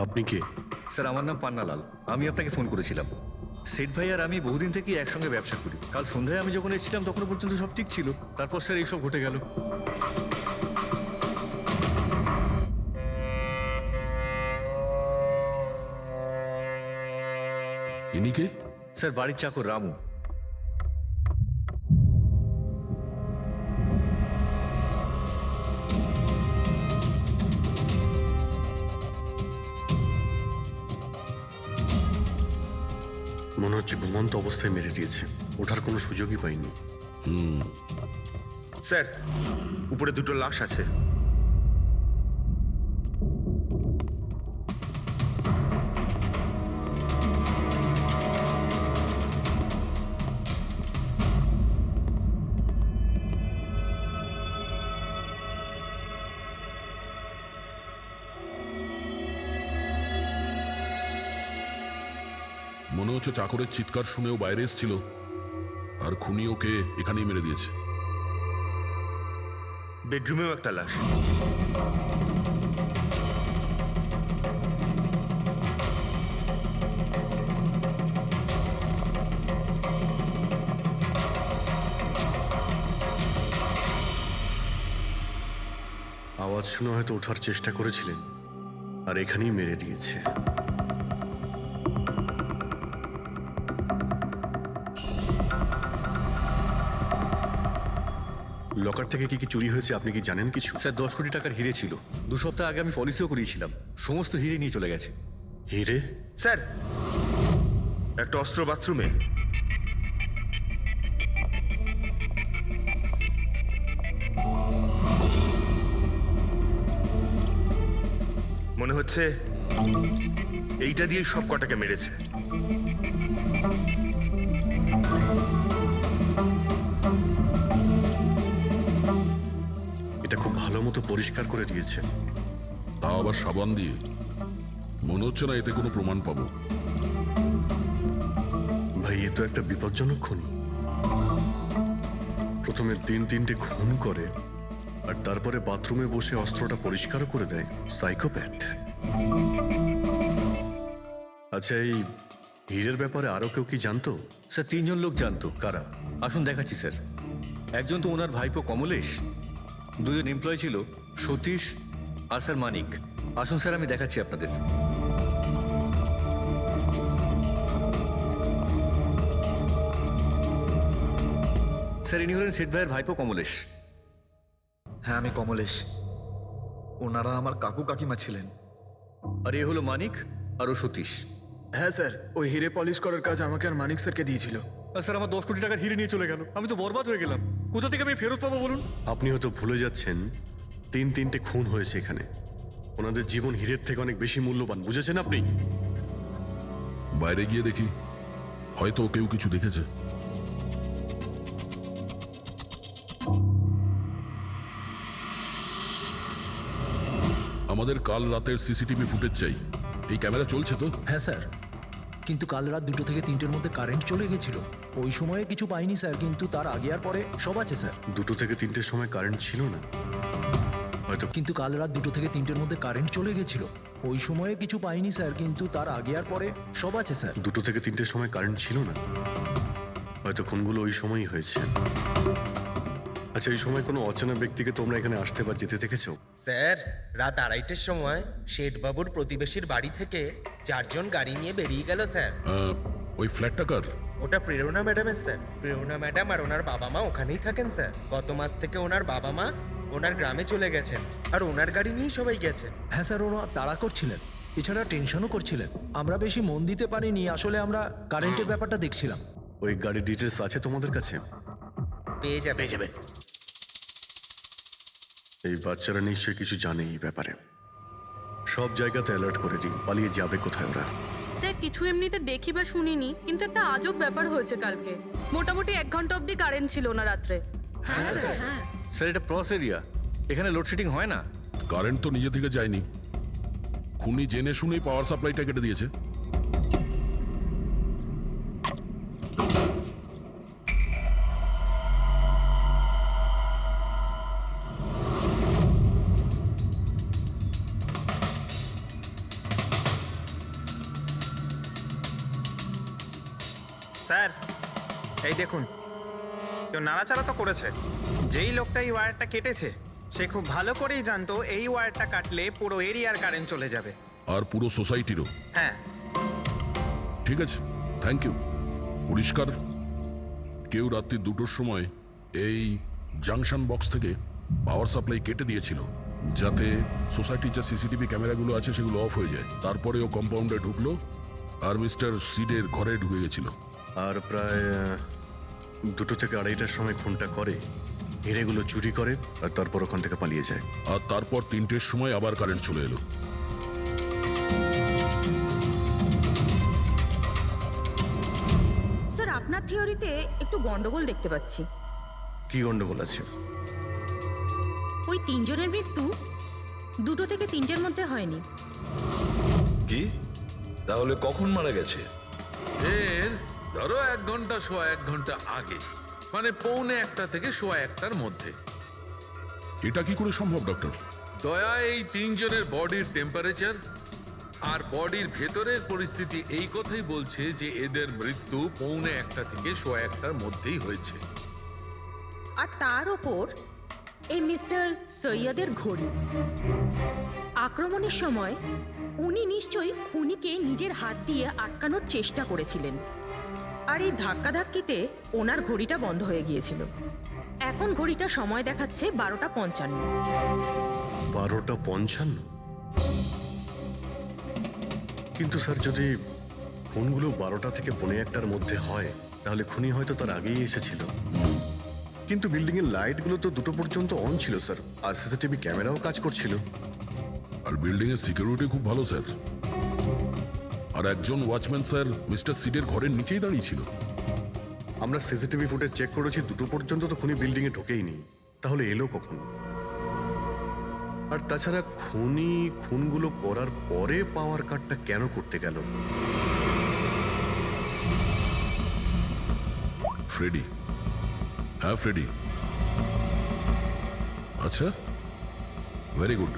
আপনি কে? স্যার আমার নাম পান্নালাল, আমি আপনাকে ফোন করেছিলাম। সেট ভাই আর আমি বহুদিন থেকেই একসঙ্গে ব্যবসা করি। কাল সন্ধ্যায় আমি যখন এসেছিলাম তখনও পর্যন্ত সব ঠিক ছিল, তারপর স্যার এইসব ঘটে গেল। ইনি কে? স্যার বাড়ির চাকর রামু। মনে হচ্ছে ঘুমন্ত অবস্থায় মেরে দিয়েছে, ওঠার কোনো সুযোগই পাইনি। স্যার, উপরে দুটো লাশ আছে। মনে হচ্ছে চাকরের চিৎকার শুনেও বাইরে এসেছিল, আর খুনি ওকে এখানেই মেরে দিয়েছে। বেডরুমেও একটা লাশ। আওয়াজ শুনে হয়তো ওঠার চেষ্টা করেছিলেন, আর এখানেই মেরে দিয়েছে। লকার থেকে কি কি চুরি হয়েছে আপনি কি জানেন কিছু? স্যার 10 কোটি টাকার হিরে ছিল, 2 সপ্তাহ আগে আমি পলিসিও করিয়েছিলাম, সমস্ত হিরে নিয়ে চলে গেছে। হিরে? স্যার, একটা অস্ত্র বাথরুমে। মনে হচ্ছে এইটা দিয়ে সব কটাকে মেরেছে। এটা খুব ভালো মতো পরিষ্কার করে দিয়েছে। তাও আবার সাবান দিয়ে। মনে হচ্ছে না এতে কোনো প্রমাণ পাবো। ভাই, এ তো একটা বিপজ্জনক খুনি। প্রথমে 3-3টে খুন করে, আর তারপরে বাথরুমে বসে অস্ত্রটা পরিষ্কারও করে দেয়। সাইকোপ্যাথ। আচ্ছা, এই হীরের ব্যাপারে আরো কেউ কি জানতো? স্যার 3 জন লোক জানতো। কারা? আসুন দেখাচ্ছি স্যার। একজন তো ওনার ভাইপো কমলেশ, 2 জন এমপ্লয় ছিল, সতীশ আর স্যার মানিক। আসুন স্যার আমি দেখাচ্ছি আপনাদের। স্যার ইনি হলেন সেট ভাইয়ের ভাইপো কমলেশ। হ্যাঁ, আমি কমলেশ। ওনারা আমার কাকু কাকিমা ছিলেন। আর এ হলো মানিক আর ও সতীশ। হ্যাঁ স্যার, ওই হিরে পলিশ করার কাজ আমাকে আর মানিক স্যারকে দিয়েছিল। আর স্যার আমার 10 কোটি টাকার হিরে নিয়ে চলে গেল, আমি তো বরবাদ হয়ে গেলাম। কোথা থেকে আমি ফেরত পাবো বলুন? আপনি হয়তো ভুলে যাচ্ছেন 3-3টে খুন হয়েছে এখানে। ওনাদের জীবন হীরের থেকে অনেক বেশি মূল্যবান, বুঝেছেন আপনি? বাইরে গিয়ে দেখি, হয়তো কেউ কিছু দেখেছে। আমাদের কাল রাতের সিসিটিভি ফুটেজ চাই। এই ক্যামেরা চলছে তো? হ্যাঁ স্যার, কিন্তু কাল রাত 2 থেকে 3টের মধ্যে কারেন্ট চলে গেছিল। ওই সময়ে কিছু পাইনি স্যার, কিন্তু তার আগে আর পরে সব আছে স্যার। 2 থেকে 3টের সময় কারেন্ট ছিল না হয়তো। কিন্তু কাল রাত 2 থেকে 3টের মধ্যে কারেন্ট চলে গেছিল। ওই সময়ে কিছু পাইনি স্যার, কিন্তু তার আগে আর পরে সব আছে স্যার। 2 থেকে 3টের সময় কারেন্ট ছিল না হয়তো, খুনগুলো ওই সময়ই হয়েছে। আচ্ছা, এই সময় কোনো অচেনা ব্যক্তিকে তোমরা এখানে আসতে বা যেতে দেখেছো? স্যার, রাত 2:30টার সময় শেঠবাবুর প্রতিবেশীর বাড়ি থেকে 4 জন গাড়ি নিয়ে বেরিয়ে গেল স্যার। ওই ফ্ল্যাটটা কার? ওটা প্রেরণা ম্যাডামের স্যার। প্রেরণা ম্যাডাম আর ওনার বাবা মা ওখানেই থাকেন স্যার। গত মাস থেকে ওনার বাবা মা ওনার গ্রামে চলে গেছেন, আর ওনার গাড়ি নিয়েই সবাই গেছে। হ্যাঁ স্যার, ওরা তাড়া করছিলেন, এছাড়া টেনশনও করছিলেন। আমরা বেশি মন দিতে পারিনি, আসলে আমরা কারেন্টের ব্যাপারটা দেখছিলাম। ওই গাড়ির ডিটেলস আছে তোমাদের কাছে? পেয়ে যাবে। এই বাচ্চারা নিশ্চয়ই কিছু জানে এই ব্যাপারে। সব জায়গাতে অ্যালার্ট করে দিন, পালিয়ে যাবে কোথায় ওরা। স্যার, কিছু এমনিতে দেখি বা শুনিনি, কিন্তু একটা আজব ব্যাপার হয়েছে কালকে। মোটামুটি 1 ঘন্টা অবধি কারেন্ট ছিল না রাত্রে। হ্যাঁ স্যার, হ্যাঁ। স্যার এটা ক্রস এরিয়া, এখানে লোডশেডিং হয় না। কারেন্ট তো নিজে থেকে যায়নি, খুনি জেনে শুনেই পাওয়ার সাপ্লাইটা কেটে দিয়েছে। এই দেখুন, কেউ নাড়াচাড়া তো করেছে। যেই লোকটা এই ওয়্যারটা কেটেছে সে খুব ভালো করেই জানতো এই ওয়্যারটা কাটলে পুরো এরিয়ার কারেন্ট চলে যাবে। আর পুরো সোসাইটিরও। হ্যাঁ, ঠিক আছে, থ্যাংক ইউ। পরিষ্কার, কেউ রাত্রি 2টোর সময় এই জাংশন বক্স থেকে পাওয়ার সাপ্লাই কেটে দিয়েছিল, যাতে সোসাইটির যে সিসিটিভি ক্যামেরাগুলো আছে সেগুলো অফ হয়ে যায়। তারপরে ও কম্পাউন্ডে ঢুকলো আর মিস্টার সিডের ঘরে ঢুকে গেছিল। আর প্রায় 2টো থেকে 2:30টার সময় ফোনটা করে, হিরেগুলো চুরি করে আর তারপর ওখান থেকে পালিয়ে যায়। আর তারপর 3টের সময় আবার কারেন্ট চলে এলো। স্যার, আপনার থিওরিতে একটু গন্ডগোল দেখতে পাচ্ছি। কি গন্ডগোল আছে? ওই 3 জনের মৃত্যু 2টো থেকে 3টের মধ্যে হয়নি। কি তাহলে কখন মারা গেছে? এর ধরো 1 ঘন্টা সোয়া 1 ঘন্টা আগে, মানে 1:45 থেকে সোয়া 1টার মধ্যে। এটা কি করে সম্ভব ডক্টর? দয়া, এই 3 জনের বডির টেম্পারেচার আর বডির ভেতরের পরিস্থিতি এই কথাই বলছে যে এদের মৃত্যু 1:45 থেকে সোয়া 1টার মধ্যেই হয়েছে। আর তার ওপর এই মিস্টার সৈয়দের ঘড়ি। আক্রমণের সময় উনি নিশ্চয়ই খুনিকে নিজের হাত দিয়ে আটকানোর চেষ্টা করেছিলেন, আর এই ধাক্কাধাক্কিতে ওনার ঘড়িটা বন্ধ হয়ে গিয়েছিল। এখন ঘড়িটা সময় দেখাচ্ছে 12:55। 12:55? কিন্তু স্যার, যদি খুনগুলো 12টা থেকে 1:45টার মধ্যে হয় তাহলে খুনি হয়তো তার আগেই এসেছিল। কিন্তু বিল্ডিং এর লাইটগুলো তো 2টো পর্যন্ত অন ছিল স্যার, আর সিসিটিভি ক্যামেরাও কাজ করছিল। আর বিল্ডিং এর সিকিউরিটি খুব ভালো স্যার। আর একজন ওয়াচম্যান স্যার মিস্টার সিডের ঘরের নিচেই দাঁড়িয়ে ছিল। আমরা সিসিটিভি ফুটেজ চেক করেছি, 2টো পর্যন্ত তো খুনি বিল্ডিং এ ঢোকেইনি। তাহলে এলো কখন? আর তাছাড়া খুনি খুনগুলো করার পরে পাওয়ার কাটটা কেন করতে গেল? ফ্রেডি। হ্যাঁ ফ্রেডি। আচ্ছা, ভেরি গুড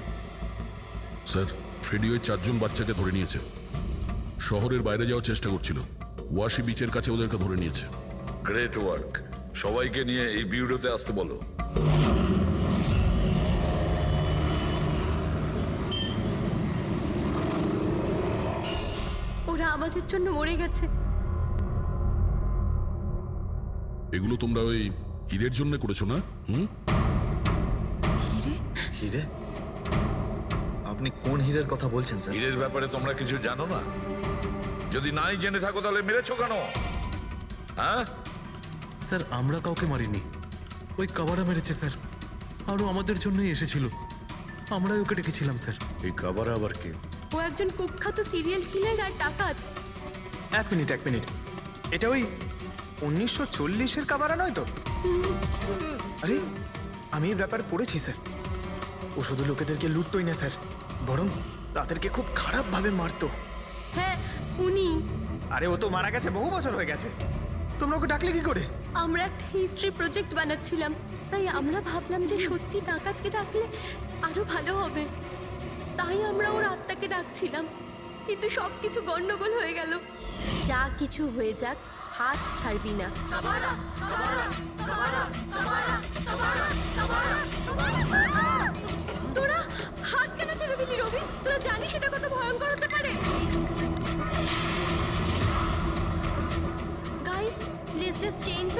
স্যার। ফ্রেডি ওই 4 জন বাচ্চাকে ধরে নিয়েছে। শহরের বাইরে যাওয়ার চেষ্টা করছিল, ওয়াশি বিচের কাছে ওদেরকে ধরে নিয়েছে। Great work. সবাইকে নিয়ে এই বিউরোতে আসতে বলো। ওরা আমাদের জন্য মরে গেছে। এগুলো তোমরা ওই হিরের জন্য করেছো না? হিরে? হিরে? আপনি কোন হীরের কথা বলছেন স্যার? হীরের ব্যাপারে তোমরা কিছু জানো না? যদি নাই জেনে থাকো তাহলে মেরেছো কেন? হ্যাঁ স্যার, আমরা কাউকে মারিনি, ওই কাবারা মেরেছে স্যার। আরও আমাদের জন্যই এসেছিল, আমরাই ওকে ডেকেছিলাম স্যার। এই কাবারা আবার কে? ও একজন কুখ্যাত সিরিয়াল কিলার আর ডাকাত। এক মিনিট, এটা ওই 1940-এর কাবারা নয় তো? আরে, আমি এই ব্যাপারে পড়েছি স্যার। ও শুধু লোকেদেরকে লুটতোই না স্যার, বরং তাদেরকে খুব খারাপভাবে মারতো। হ্যাঁ, উনি। আরে, ও তো মারা গেছে, বহু বছর হয়ে গেছে। তোমরা ওকে ডাকলে কি করে? আমরা একটা হিস্ট্রি প্রজেক্ট বানাচ্ছিলাম, তাই আমরা ভাবলাম যে সত্যি ডাকাতকে ডাকলে আরো ভালো হবে। তাই আমরা ওর আত্মাকে ডাকছিলাম, কিন্তু সবকিছু গন্ডগোল হয়ে গেল। যা কিছু হয়ে যাক, হাত ছাড়বি না। তোরা হাত কেন ছেড়ে দিলি রবি? তোরা জানিস এটা কত ভয়ঙ্কর হতে পারে? Guys, let's just change.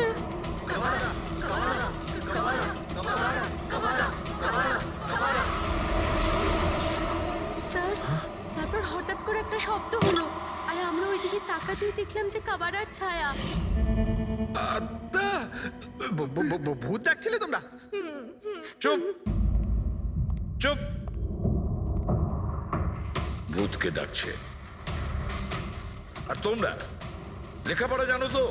Sir, তারপর হঠাৎ করে একটা শব্দ হলো, আর আমরা ওইদিকে তাকাতেই দেখলাম যে কাবারার ছায়া। ভূত ডাকছিলে তোমরা? চুপ চুপ। ভূতকে ডাকছে। আর তোমরা লেখাপড়া জানো তো?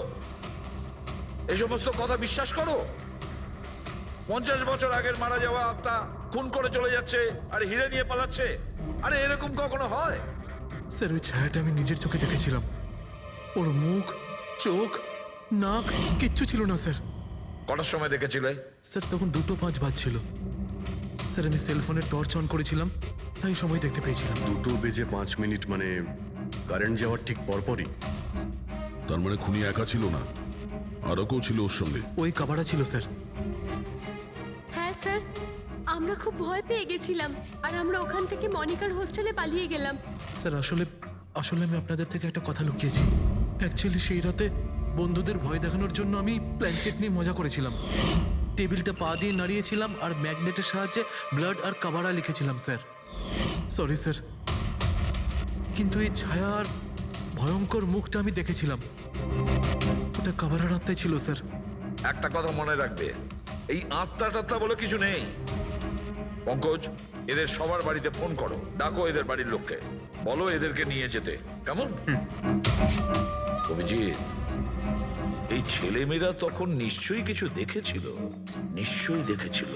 এই সমস্ত কথা বিশ্বাস করো? 50 বছর আগের মারা যাওয়া আত্মা খুন করে চলে যাচ্ছে আর হিরে নিয়ে পালাচ্ছে। আরে এরকম কখনো হয়? স্যার, ওই ছায়াটা আমি নিজের চোখে দেখেছিলাম। ওর মুখ, চোখ, নাক কিচ্ছু ছিল না স্যার। কটার সময় দেখেছিলে? স্যার, তখন 2:05 বাজছিল। স্যার, আমি সেলফোনের টর্চ অন করেছিলাম, তাই সময় দেখতে পেয়েছিলাম। 2:05 মানে কারেন্ট যাওয়ার ঠিক পরপরই। তার মানে খুনি একা ছিল না, আরও কেউ ছিল ওর সঙ্গে? ওই কাবারা ছিল স্যার। হ্যাঁ স্যার, আমরা খুব ভয় পেয়ে গেছিলাম আর আমরা ওখান থেকে মনিকার হোস্টেলে পালিয়ে গেলাম। স্যার আসলে আসলে আমি আপনাদের থেকে একটা কথা লুকিয়েছি। অ্যাকচুয়ালি সেই রাতে বন্ধুদের ভয় দেখানোর জন্য আমি প্ল্যানচেট নিয়ে মজা করেছিলাম। টেবিলটা পা দিয়ে নাড়িয়েছিলাম আর ম্যাগনেটের সাহায্যে ব্লাড আর কাবারা লিখেছিলাম স্যার। সরি স্যার, কিন্তু এই ছায়া আর ভয়ঙ্কর মুখটা আমি দেখেছিলাম, ওটা কাবারার আত্মাই ছিল স্যার। একটা কথা মনে রাখবে, এই আত্মা টাত্মা বলে কিছু নেই। পঙ্কজ, এদের সবার বাড়িতে ফোন করো, ডাকো এদের বাড়ির লোককে, বলো এদেরকে নিয়ে যেতে, কেমন? অভিজিৎ, এই ছেলেমেয়েরা তখন নিশ্চয়ই কিছু দেখেছিল, নিশ্চয়ই দেখেছিল।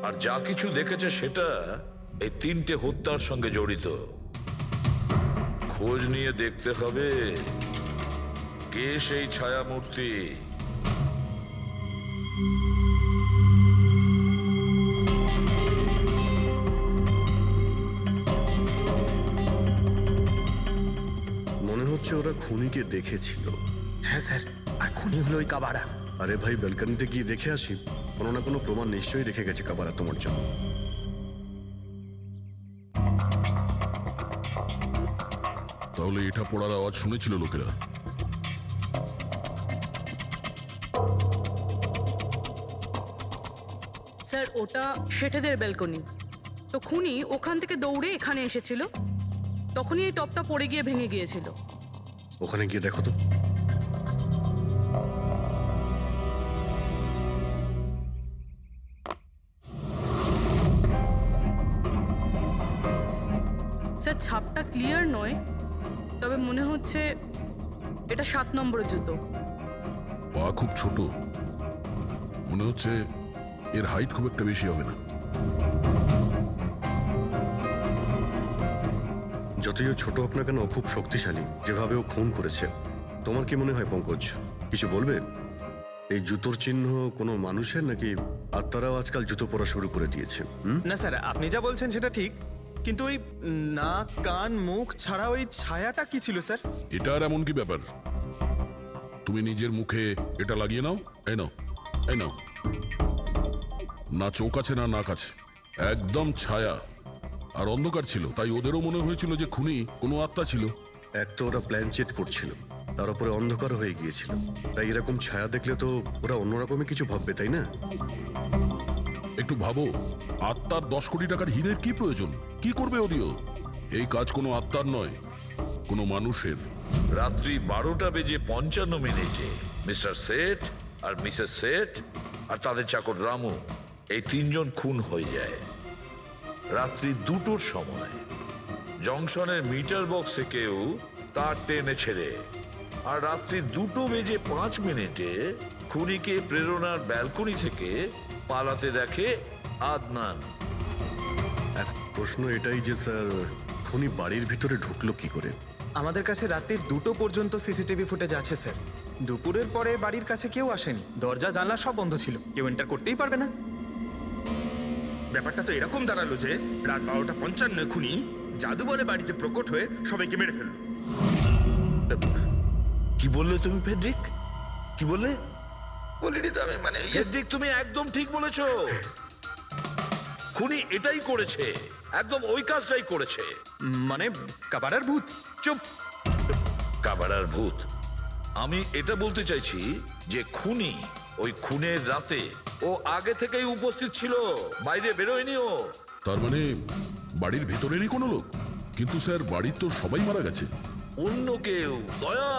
আর যা কিছু দেখেছে সেটা এই 3টে হত্যার সঙ্গে জড়িত। খোঁজ নিয়ে দেখতে হবে কে সেই ছায়ামূর্তি। মনে হচ্ছে ওরা খুনিকে দেখেছিল। হ্যাঁ স্যার, আর খুনি হলো ওই কাবারা। আরে ভাই, ব্যালকনিতে গিয়ে দেখে আসি, কোনো না কোনো প্রমাণ নিশ্চয়ই রেখে গেছে কাবারা তোমার জন্য। তাহলে এটা পড়ার আওয়াজ শুনেছিল লোকেরা? স্যার ওটা শেঠেদের ব্যালকনি। তো খুনি ওখান থেকে দৌড়ে এখানে এসেছিল, তখনই এই টপটা পড়ে গিয়ে ভেঙে গিয়েছিল। ওখানে গিয়ে দেখো তো। স্যার ছাপটা ক্লিয়ার নয়, তবে মনে হচ্ছে এটা 7 নম্বরের জুতো। পা খুব ছোট, মনে হচ্ছে এর হাইট খুব একটা বেশি হবে না। যতই ও ছোট হোক না কেন, ও খুব শক্তিশালী। যেভাবে ও খুন করেছে, তোমার কি মনে হয় পঙ্কজ? কিছু বলবে? এই জুতোর চিহ্ন কোনো মানুষের, নাকি আত্মারাও আজকাল জুতো পরা শুরু করে দিয়েছে? না স্যার, আপনি যা বলছেন সেটা ঠিক, কিন্তু ওই নাক, কান, মুখ ছাড়া ওই ছায়াটা কি ছিল স্যার? এটা আর এমন কি ব্যাপার? তুমি নিজের মুখে এটা লাগিয়ে নাও। এই নাও, এই নাও। না চোখ আছে না নাক আছে, একদম ছায়া। আর অন্ধকার ছিল, তাই ওদেরও মনে হয়েছিল যে খুনি কোনো আত্মা ছিল। এক তো ওরা প্ল্যানচেট করছিল, তার উপরে অন্ধকার হয়ে গিয়েছিল, তাই এরকম ছায়া দেখলে তো ওরা অন্যরকমই কিছু ভাববে, তাই না? একটু ভাবো, আত্মার 10 কোটি টাকার হীরের কি প্রয়োজন? কি করবে ওদিও? এই কাজ কোনো আত্মার নয়, কোনো মানুষের। রাত্রি 12:55 মিস্টার সেঠ আর মিসেস সেঠ আর তাদের চাকর রামু, এই 3 জন খুন হয়ে যায়। রাত্রি 2টোর সময় জংশনের মিটার বক্সে কেউ তার টেনে ছেড়ে, আর রাত্রি 2:05 খুনিকে প্রেরণার ব্যালকনি থেকে পালাতে দেখে আদনান। এক প্রশ্ন এটাই যে স্যার, খুনি বাড়ির ভিতরে ঢুকলো কি করে? আমাদের কাছে রাত্রির 2টো পর্যন্ত সিসিটিভি ফুটেজ আছে স্যার। দুপুরের পরে বাড়ির কাছে কেউ আসেনি, দরজা জানলা সব বন্ধ ছিল, কেউ এন্টার করতেই পারবে না। ব্যাপারটা তো এরকম দাঁড়ালো যে রাত 12:55 খুনি জাদু বলে বাড়িতে প্রকট হয়ে সবাইকে মেরে ফেললো। কি বললে তুমি ফেডরিক? কি বললে? বলিনি তো আমি, মানে ফেডরিক তুমি একদম ঠিক বলেছো। খুনি এটাই করেছে, একদম ওই কাজটাই করেছে। মানে কাবারার ভূত? চুপ, কাবারার ভূত। আমি এটা বলতে চাইছি যে খুনি ওই খুনের রাতে ও আগে থেকেই উপস্থিত ছিল, বাইরে বেরোয়নি ও। তার মানে বাড়ির ভেতরেরই কোনো লোক? কিন্তু স্যার, বাড়ির তো সবাই মারা গেছে। অন্য কেউ, দয়া,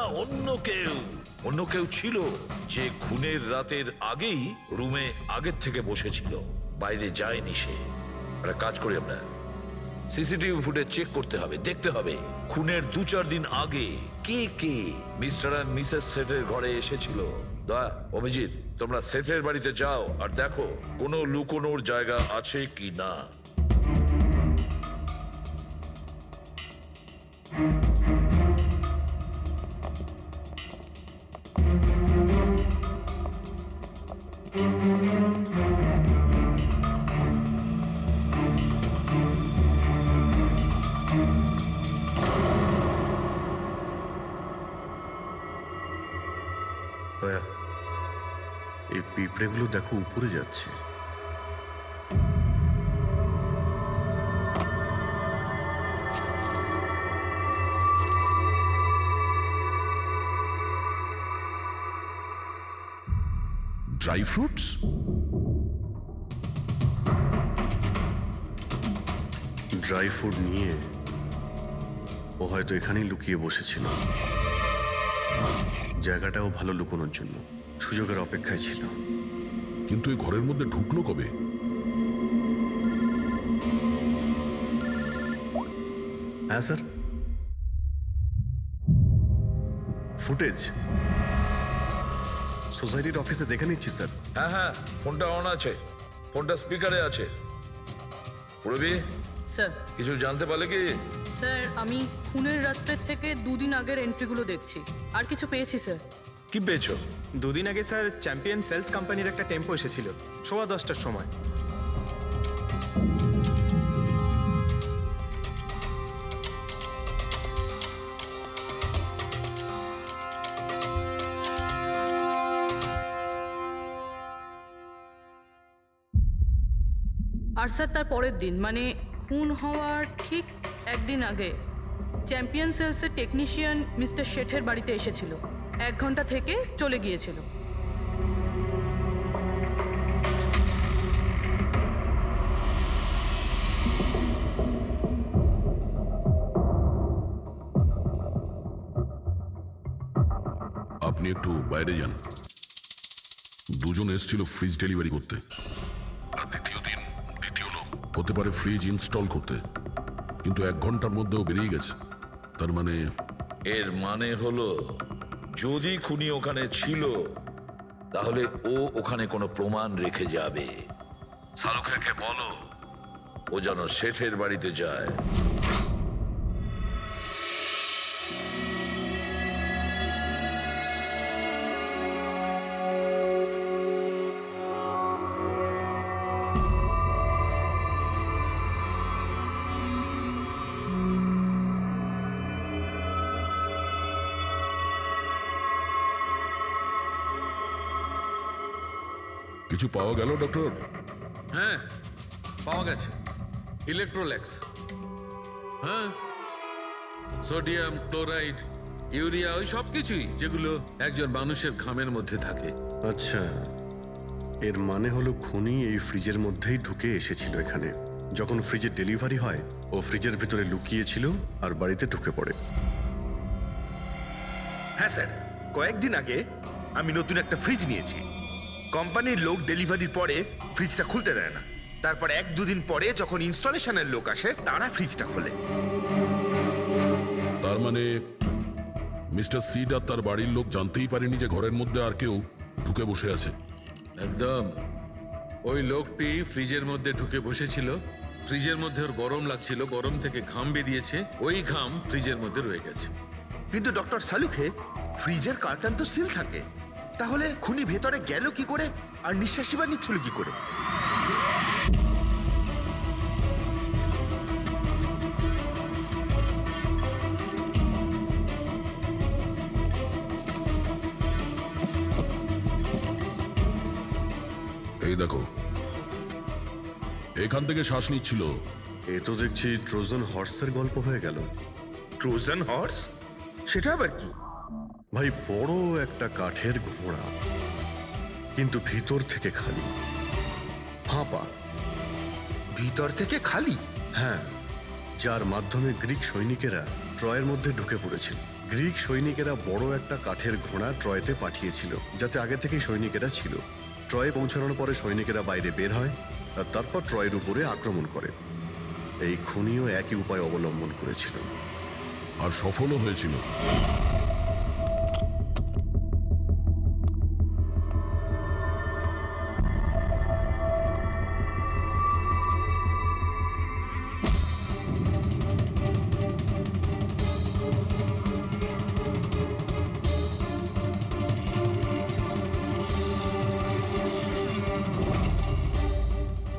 অন্য কেউ ছিল যে খুনের রাতের আগেই রুমে আগের থেকে বসেছিল, বাইরে যায়নি সে। একটা কাজ করি আমরা, সিসিটিভি ফুটেজ চেক করতে হবে, দেখতে হবে খুনের 2-4 দিন আগে কে কে মিস্টার আর মিসেস সেটের ঘরে এসেছিল। দয়া, অভিজিৎ, তোমরা সেটের বাড়িতে যাও আর দেখো কোনো লুকোনোর জায়গা আছে কি না। দয়া, নেকড়েগুলো দেখো উপরে যাচ্ছে। Dry fruits? ড্রাই ফ্রুট নিয়ে ও হয়তো এখানেই লুকিয়ে বসেছিল। জায়গাটাও ভালো লুকোনোর জন্য সুযোগের অপেক্ষায় ছিল। কিন্তু এই ঘরের মধ্যে ঢুকলো কবে? হ্যাঁ স্যার, ফুটেজ সোসাইটির অফিসে দেখে নিচ্ছি স্যার। হ্যাঁ হ্যাঁ, ফোনটা অন আছে, ফোনটা স্পিকারে আছে। পূরবী, স্যার কিছু জানতে পারলে কি? স্যার আমি খুনের রাত্রের থেকে 2 দিন আগের এন্ট্রিগুলো দেখছি, আর কিছু পেয়েছি স্যার। কি পেয়েছো? 2 দিন আগে স্যার চ্যাম্পিয়ন সেলস কোম্পানির একটা টেম্পো এসেছিল 10:15টার সময়। আর স্যার তার পরের দিন মানে খুন হওয়ার ঠিক 1 দিন আগে চ্যাম্পিয়ন সেলসের টেকনিশিয়ান মিস্টার শেঠের বাড়িতে এসেছিল, 1 ঘন্টা থেকে চলে গিয়েছিল। আপনি একটু বাইরে যান। দুজন এসেছিল ফ্রিজ ডেলিভারি করতে, আর দ্বিতীয় লোক হতে পারে ফ্রিজ ইনস্টল করতে, কিন্তু 1 ঘন্টার মধ্যেও বেরিয়ে গেছে। তার মানে এর মানে হলো যদি খুনি ওখানে ছিল তাহলে ও ওখানে কোনো প্রমাণ রেখে যাবে। শালুখেরকে বলো ও যেন শেঠের বাড়িতে যায়। কিছু পাওয়া গেল ডক্টর? হ্যাঁ, পাওয়া গেছে ইলেকট্রোল্যাক্স। হ্যাঁ, সোডিয়াম ক্লোরাইড, ইউরিয়া, ওই সব কিছুই যেগুলো একজন মানুষের ঘামের মধ্যে থাকে। আচ্ছা, এর মানে হলো খুনি এই ফ্রিজের মধ্যেই ঢুকে এসেছিল এখানে। যখন ফ্রিজের ডেলিভারি হয় ও ফ্রিজের ভিতরে লুকিয়েছিল আর বাড়িতে ঢুকে পড়ে। হ্যাঁ স্যার, কয়েকদিন আগে আমি নতুন একটা ফ্রিজ নিয়েছি। কোম্পানির লোক ডেলিভারির পরে ফ্রিজটা খুলতে দেয় না। তারপর 1-2 দিন পরে যখন ইনস্টলেশনের লোক আসে তারা ফ্রিজটা খোলে। তার মানে মিস্টার সিড আর তার বাড়ির লোক জানতেই পারেনি যে ঘরের মধ্যে আর কেউ ঢুকে বসে আছে। একদম, ওই লোকটি ফ্রিজের মধ্যে ঢুকে বসেছিল, ফ্রিজের মধ্যে ওর গরম লাগছিল, গরম থেকে ঘাম বেরিয়েছে, ওই ঘাম ফ্রিজের মধ্যে রয়ে গেছে। কিন্তু ডক্টর সালুখে, ফ্রিজের কার্টন তো সিল থাকে, তাহলে খুনি ভেতরে গেল কি করে আর নিঃশ্বাসই বা নিচ্ছিল কি করে? এই দেখো, এখান থেকে শ্বাস নিচ্ছিল। এ তো দেখছি ট্রোজান হর্সের গল্প হয়ে গেল। Trojan horse? সেটা আবার কি? ভাই, বড় একটা কাঠের ঘোড়া, কিন্তু ভিতর থেকে খালি, ফাঁপা। ভিতর থেকে খালি? হ্যাঁ, যার মাধ্যমে গ্রিক সৈনিকেরা ট্রয়ের মধ্যে ঢুকে পড়েছিল। গ্রিক সৈনিকেরা বড় একটা কাঠের ঘোড়া ট্রয়েতে পাঠিয়েছিল, যাতে আগে থেকেই সৈনিকেরা ছিল। ট্রয়ে পৌঁছানোর পরে সৈনিকেরা বাইরে বের হয় আর তারপর ট্রয়ের উপরে আক্রমণ করে। এই খুনিও একই উপায় অবলম্বন করেছিল আর সফলও হয়েছিল।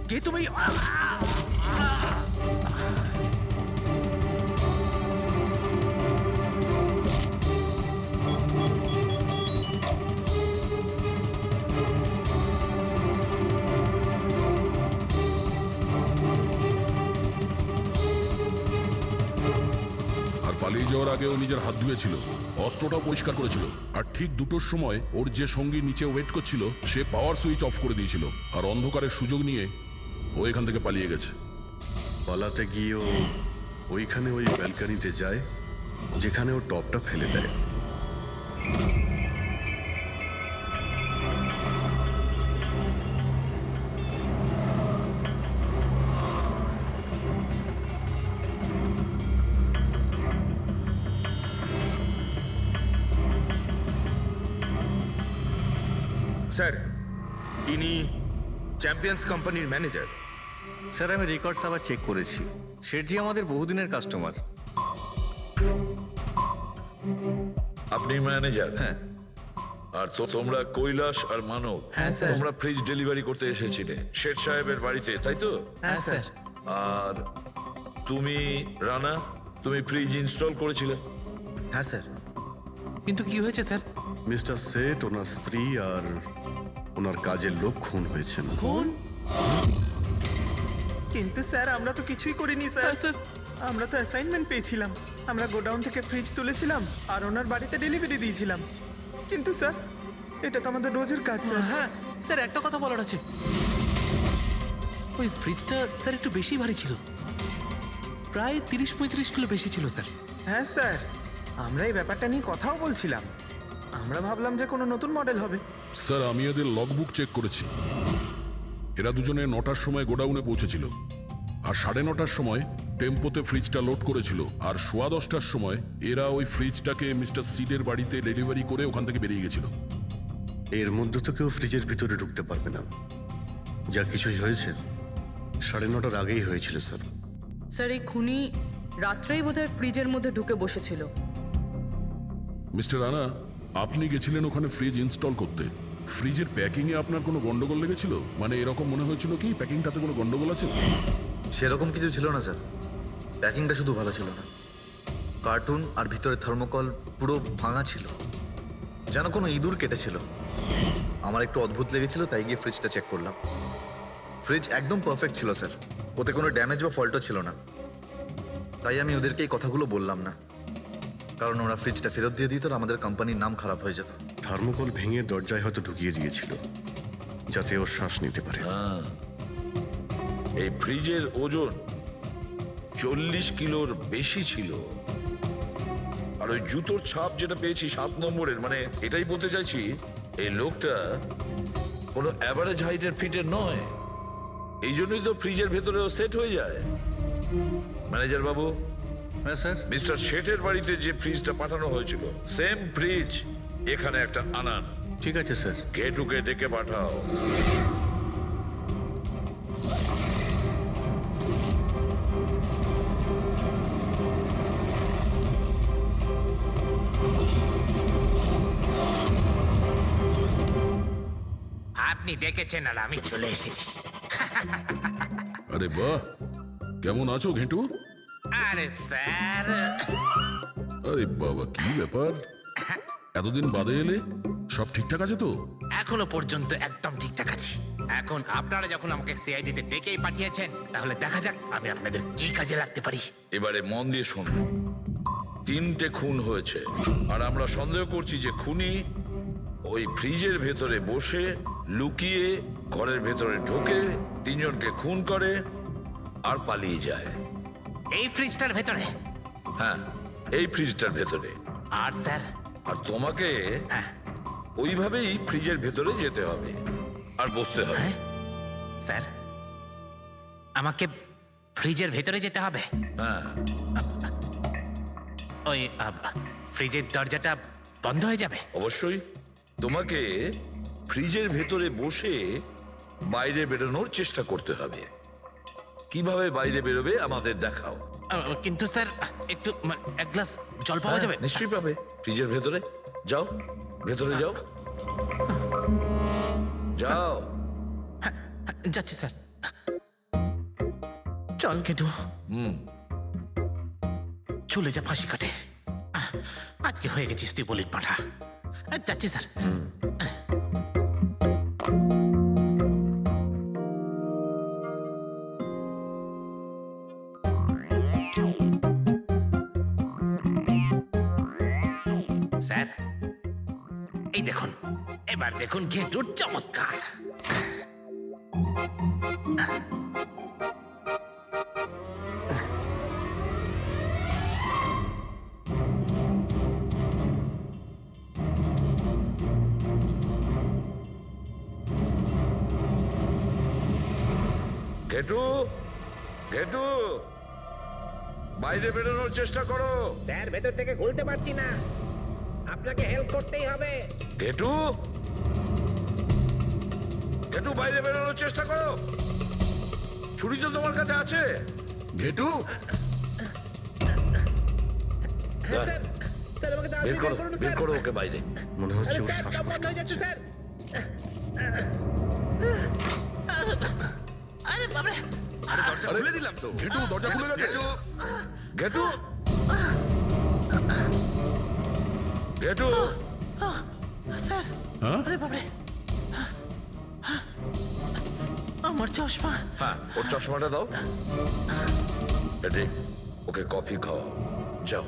কে তুমি? যাওয়ার আগে ও নিজের হাত ধুয়েছিল, অস্ত্রটাও পরিষ্কার করেছিল, আর ঠিক 2টোর সময় ওর যে সঙ্গী নিচে ওয়েট করছিল সে পাওয়ার সুইচ অফ করে দিয়েছিল, আর অন্ধকারের সুযোগ নিয়ে ও এখান থেকে পালিয়ে গেছে। পালাতে গিয়ে ও ওইখানে ওই ব্যালকানিতে যায় যেখানে ও টপটা ফেলে দেয়। স্যার, ইনি চ্যাম্পিয়ন্স কোম্পানির ম্যানেজার। স্যার আমি রেকর্ডস আবার চেক করেছি, শেঠজি আমাদের বহুদিনের কাস্টমার। আপনি ম্যানেজার? হ্যাঁ। আর তো তোমরা কৈলাস আর মানব, হ্যাঁ, স্যার। তোমরা ফ্রিজ ডেলিভারি করতে এসেছিলে শেঠ সাহেবের বাড়িতে, তাই তো? হ্যাঁ স্যার। আর তুমি রানা, তুমি ফ্রিজ ইনস্টল করেছিলে? হ্যাঁ স্যার। কিন্তু কি হয়েছে স্যার? মিস্টার সেট, ওনার স্ত্রী আর ওনার কাজের লোক খুন হয়েছেন। কোন? কিন্তু স্যার আমরা তো কিছুই করিনি স্যার। হ্যাঁ, স্যার। আমরা তো অ্যাসাইনমেন্ট পেয়েছিলাম, আমরা গোডাউন থেকে ফ্রিজ তুলেছিলাম আর ওনার বাড়িতে ডেলিভারি দিয়েছিলাম। কিন্তু স্যার এটা তো আমাদের রোজের কাজ স্যার। হ্যাঁ স্যার, একটা কথা বলার আছে। ওই ফ্রিজটা স্যার একটু বেশি ভারী ছিল, প্রায় 30-35 কিলো বেশি ছিল স্যার। হ্যাঁ স্যার, আমরা এই ব্যাপারটা নিয়ে কথাও বলছিলাম। আমরা ভাবলাম যে কোনো নতুন মডেল হবে। স্যার আমি এদের লগবুক চেক করেছি, এরা দুজনে 9টার সময় গোডাউনে পৌঁছেছিল, আর 9:30টার সময় টেম্পোতে ফ্রিজটা লোড করেছিল, আর 10:15টার সময় এরা ওই ফ্রিজটাকে মিস্টার সিডের বাড়িতে ডেলিভারি করে ওখান থেকে বেরিয়ে গেছিল। এর মধ্যে তো কেউ ফ্রিজের ভিতরে ঢুকতে পারবে না। যা কিছুই হয়েছে 9:30টার আগেই হয়েছিল স্যার। স্যার এই খুনি রাত্রেই বোধহয় ফ্রিজের মধ্যে ঢুকে বসেছিল। মিস্টার রানা, আপনি গেছিলেন ওখানে ফ্রিজ ইনস্টল করতে, ফ্রিজের প্যাকিংয়ে আপনার কোনো গন্ডগোল লেগেছিল? মানে এরকম মনে হয়েছিল কি প্যাকিংটাতে কোনো গন্ডগোল আছে? সেরকম কিছু ছিল না স্যার, প্যাকিংটা শুধু ভালো ছিল না, কার্টুন আর ভিতরে থার্মোকল পুরো ভাঙা ছিল, যেন কোনো ইঁদুর কেটেছিল। আমার একটু অদ্ভুত লেগেছিল, তাই গিয়ে ফ্রিজটা চেক করলাম। ফ্রিজ একদম পারফেক্ট ছিল স্যার, ওতে কোনো ড্যামেজ বা ফল্টও ছিল না। তাই আমি ওদেরকে এই কথাগুলো বললাম না, কারণ ওরা ফ্রিজটা ফেরত দিয়ে দিত আর আমাদের কোম্পানির নাম খারাপ হয়ে যেত। থার্মোকল ভেঙে দরজায় হয়তো ঢুকিয়ে দিয়েছিল যাতে ও শ্বাস নিতে পারে। এই ফ্রিজের ওজন 40 কিলোর বেশি ছিল। আর ওই জুতোর ছাপ যেটা পেয়েছি 7 নম্বরের, মানে এটাই বলতে চাইছি এই লোকটা কোনো অ্যাভারেজ হাইটের ফিটের নয়। এই জন্যই তো ফ্রিজের ভেতরেও সেট হয়ে যায়। ম্যানেজার বাবু, হ্যাঁ স্যার। মিস্টার শেঠের বাড়িতে যে ফ্রিজটা পাঠানো হয়েছিল সেম ফ্রিজ এখানে একটা আনান। ঠিক আছে স্যার। গেটুকে ডেকে পাঠাও। আপনি ডেকেছেন আর আমি চলে এসেছি। আরে বাহ, কেমন আছো ঘেঁটু? আরে স্যার, আরে বাবা, কি ব্যাপার, এতদিন বাদে এলে? সব ঠিকঠাক আছে তো? এখনো পর্যন্ত একদম ঠিকঠাক আছি। এখন আপনারা যখন আমাকে সিআইডিতে ডেকেই পাঠিয়েছেন, তাহলে দেখা যাক আমি আপনাদের কি কাজে লাগতে পারি। এবারে মন দিয়ে শুনুন। 3টে খুন হয়েছে, আর আমরা সন্দেহ করছি যে খুনি ওই ফ্রিজের ভেতরে বসে লুকিয়ে ঘরের ভেতরে ঢোকে, 3 জনকে খুন করে আর পালিয়ে যায়। এই ফ্রিজটার ভেতরে? হ্যাঁ, এই ফ্রিজটার ভেতরে। আর স্যার? আর তোমাকে হ্যাঁ, ওইভাবেই ফ্রিজের ভেতরে যেতে হবে আর বসতে হবে। স্যার আমাকে ফ্রিজের ভেতরে যেতে হবে? হ্যাঁ। ওই ফ্রিজের দরজাটা বন্ধ হয়ে যাবে? অবশ্যই। তোমাকে ফ্রিজের ভেতরে বসে বাইরে বেরোনোর চেষ্টা করতে হবে। কিভাবে বাইরে বেরোবে আমাদের দেখাও। কিন্তু স্যার একটু এক গ্লাস জল পাওয়া যাবে? নিশ্চয়ই পাবে। ফ্রিজের ভেতরে যাও, ভেতরে যাও, যাও। যাচ্ছি স্যার। চল কেটু, চলে যা ফাঁসি কাটে। আজকে হয়ে গেছিস তুই বলির পাঠা। যাচ্ছি স্যার। এই দেখুন, এবার দেখুন ঘেটুর চমৎকার। ঘেটু, ঘেটু, বাইরে বেরোনোর চেষ্টা করো। স্যার, ভেতর থেকে খুলতে পারছি না, আপনাকে হেল্প করতেই হবে। ঘেটু, ঘেটু, বাইরে বেরোনোর চেষ্টা করো। ছুরি তো তোমার কাছে আছে। ঘেটু, হ্যাঁ স্যার, স্যার আমাকে বের তাড়াতাড়ি করো, বের করুন বের স্যার। করো ওকে বাইরে। মনে হচ্ছে আরে ওর স্যার, দম শ্বাসকষ্ট বন্ধ হয়ে যাচ্ছে হচ্ছে। স্যার। আরে বাবারে, আরে দরজা খুলে দিলাম তো। ঘেটু, দরজা খুলে গেছে। ঘেটু, ঘেটু, স্যার, হ্যাঁ? আরে বাবারে, আমার চশমা। হ্যাঁ, ওর চশমাটা দাও। এটি, ওকে কফি খাওয়াও, যাও।